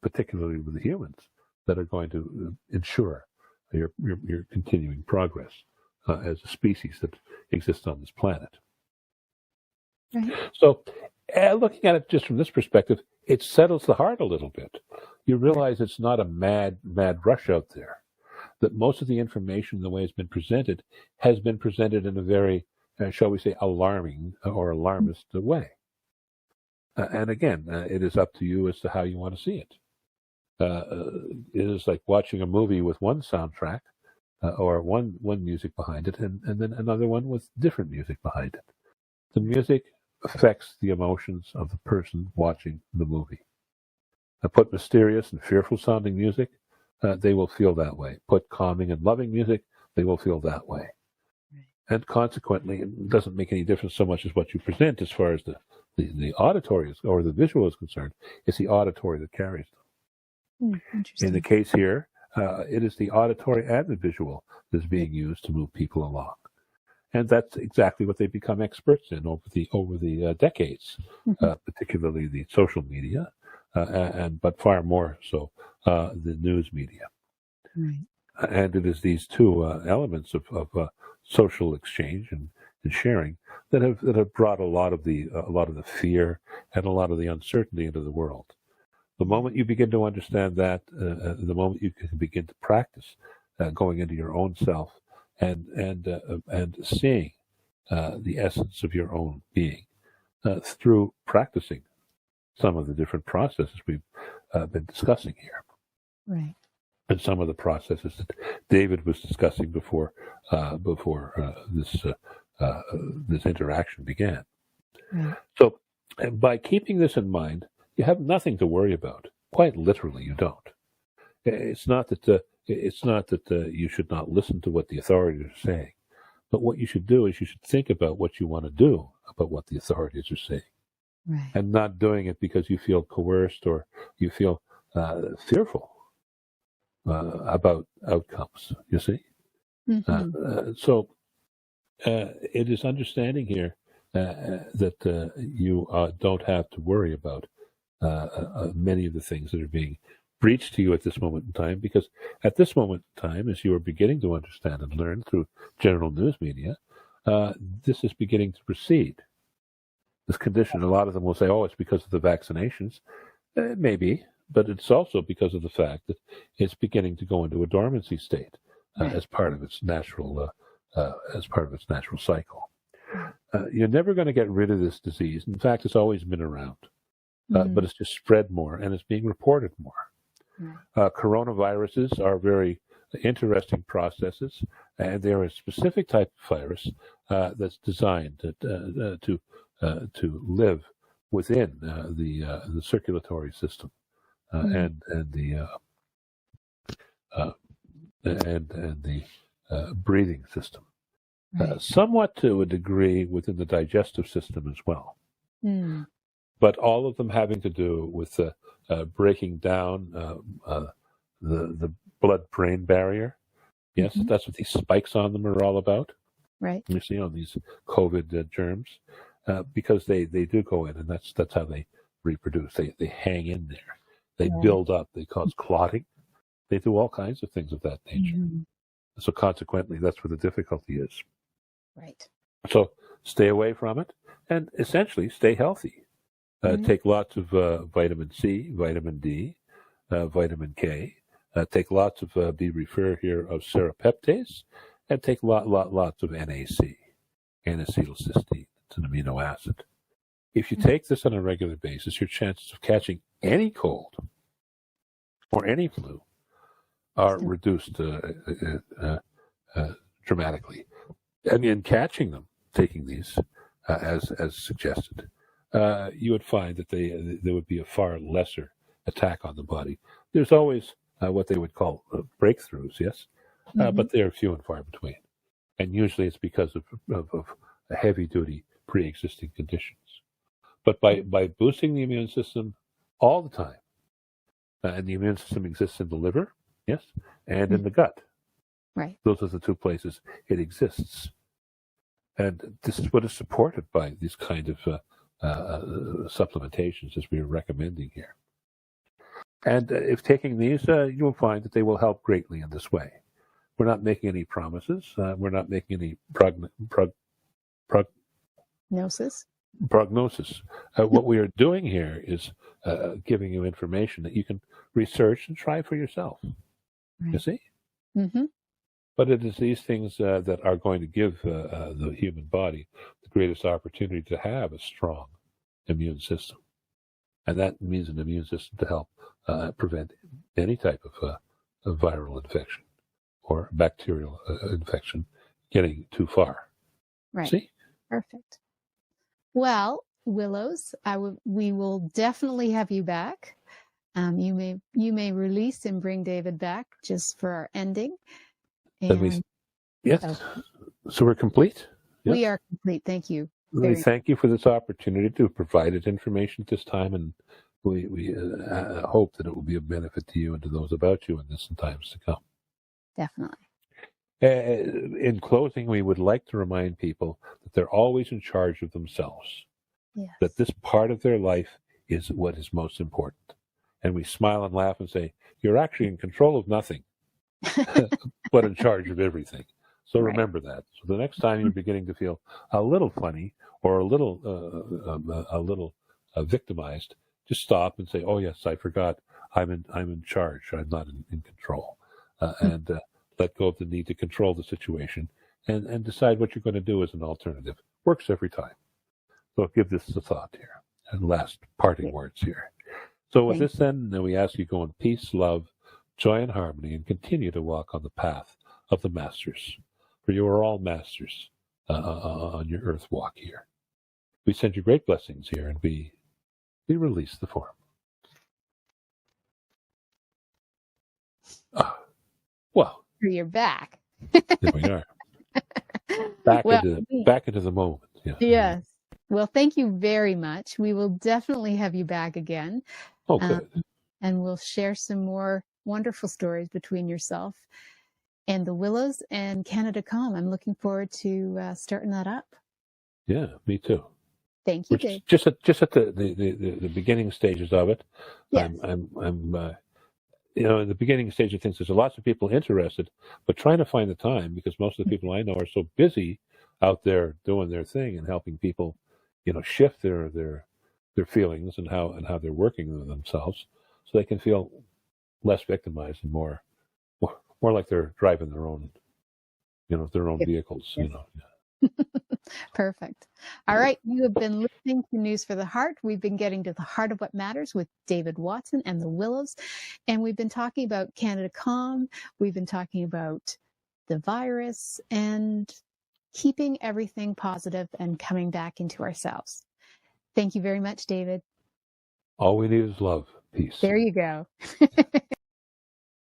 particularly with the humans that are going to ensure your continuing progress as a species that exists on this planet. Right. So, looking at it just from this perspective, it settles the heart a little bit. You realize it's not a mad rush out there. That most of the information, the way it's been presented, has been presented in a very, shall we say, alarming or alarmist way. And again, it is up to you as to how you want to see it. It is like watching a movie with one soundtrack or one music behind it, and then another one with different music behind it. The music affects the emotions of the person watching the movie. Put mysterious and fearful sounding music, they will feel that way. Put calming and loving music, they will feel that way. Right. And consequently, it doesn't make any difference so much as what you present as far as the auditory or the visual is concerned. It's the auditory that carries them. In the case here, it is the auditory and the visual that is being used to move people along. And that's exactly what they become experts in over the decades, particularly the social media, but far more so the news media. Right. And it is these two elements of social exchange and sharing that have brought a lot of the fear and a lot of the uncertainty into the world. The moment you begin to understand that, the moment you can begin to practice going into your own self and seeing the essence of your own being through practicing some of the different processes we've been discussing here. Right. And some of the processes that David was discussing before this interaction began. Right. So, by keeping this in mind, you have nothing to worry about. Quite literally, you don't. It's not that you should not listen to what the authorities are saying, but what you should do is you should think about what you want to do about what the authorities are saying, right. and not doing it because you feel coerced or you feel fearful about outcomes. You see, so it is understanding here that you don't have to worry about many of the things that are being breached to you at this moment in time, because at this moment in time, as you are beginning to understand and learn through general news media, this is beginning to proceed. This condition, a lot of them will say, oh, it's because of the vaccinations. It may be, but it's also because of the fact that it's beginning to go into a dormancy state as part of its natural cycle. You're never going to get rid of this disease. In fact, it's always been around, but it's just spread more and it's being reported more. Coronaviruses are very interesting processes, and they're a specific type of virus that's designed to live within the circulatory system and the breathing system, somewhat to a degree within the digestive system as well. But all of them having to do with breaking down the blood-brain barrier. Yes, that's what these spikes on them are all about. Right. You see on these COVID germs, because they do go in, and that's how they reproduce. They hang in there. They build up. They cause clotting. They do all kinds of things of that nature. So consequently, that's where the difficulty is. Right. So stay away from it, and essentially stay healthy. Take lots of vitamin C, vitamin D, vitamin K. Take lots of, be referred here of serapeptase, and take lots of NAC, N-acetylcysteine. It's an amino acid. If you take this on a regular basis, your chances of catching any cold or any flu are reduced dramatically. And in catching them, taking these as suggested, you would find that there would be a far lesser attack on the body. There's always what they would call breakthroughs, yes, but they're few and far between. And usually it's because of a heavy-duty pre-existing conditions. But by boosting the immune system all the time, and the immune system exists in the liver, yes, and in the gut. Right. Those are the two places it exists. And this is what is supported by these kind of supplementations as we are recommending here. And if taking these, you will find that they will help greatly in this way. We're not making any promises. We're not making any Gnosis. Prognosis. What we are doing here is giving you information that you can research and try for yourself. Right. You see? Mm-hmm. But it is these things that are going to give the human body the greatest opportunity to have a strong immune system. And that means an immune system to help prevent any type of viral infection or bacterial infection getting too far. Right. See? Perfect. Well, Willows, we will definitely have you back. You may release and bring David back just for our ending. And, yes. So we're complete? Yes. We are complete. Thank you. We thank you for this opportunity to provide information at this time, and we hope that it will be of benefit to you and to those about you in this and times to come. Definitely. In closing, we would like to remind people that they're always in charge of themselves. Yes. That this part of their life is what is most important. And we smile and laugh and say, you're actually in control of nothing, but in charge of everything. So remember that. So the next time you're beginning to feel a little funny or a little victimized, just stop and say, "Oh yes, I forgot. I'm in charge. I'm not in control," and let go of the need to control the situation and decide what you're going to do as an alternative. Works every time. So give this a thought here. And last parting words here. So with this, then we ask you go in peace, love, joy, and harmony, and continue to walk on the path of the masters. For you are all masters on your earth walk here. We send you great blessings here, and we release the form. Well, you're back. There we are. Back into the moment. Yeah. Yes. Well, thank you very much. We will definitely have you back again. Oh, good. And we'll share some more wonderful stories between yourself and the Willows and CanadaCalm. I'm looking forward to starting that up. Yeah, me too. Thank you, Dave. Just at the beginning stages of it. Yes. I'm in the beginning stage of things, there's lots of people interested, but trying to find the time, because most of the people I know are so busy out there doing their thing and helping people, shift their feelings and how they're working with themselves, so they can feel less victimized and more like they're driving their own vehicles. Perfect. All right. You have been listening to News for the Heart. We've been getting to the heart of what matters with David Watson and the Willows. And we've been talking about CanadaCalm. We've been talking about the virus and keeping everything positive and coming back into ourselves. Thank you very much, David. All we need is love. Peace. There you go.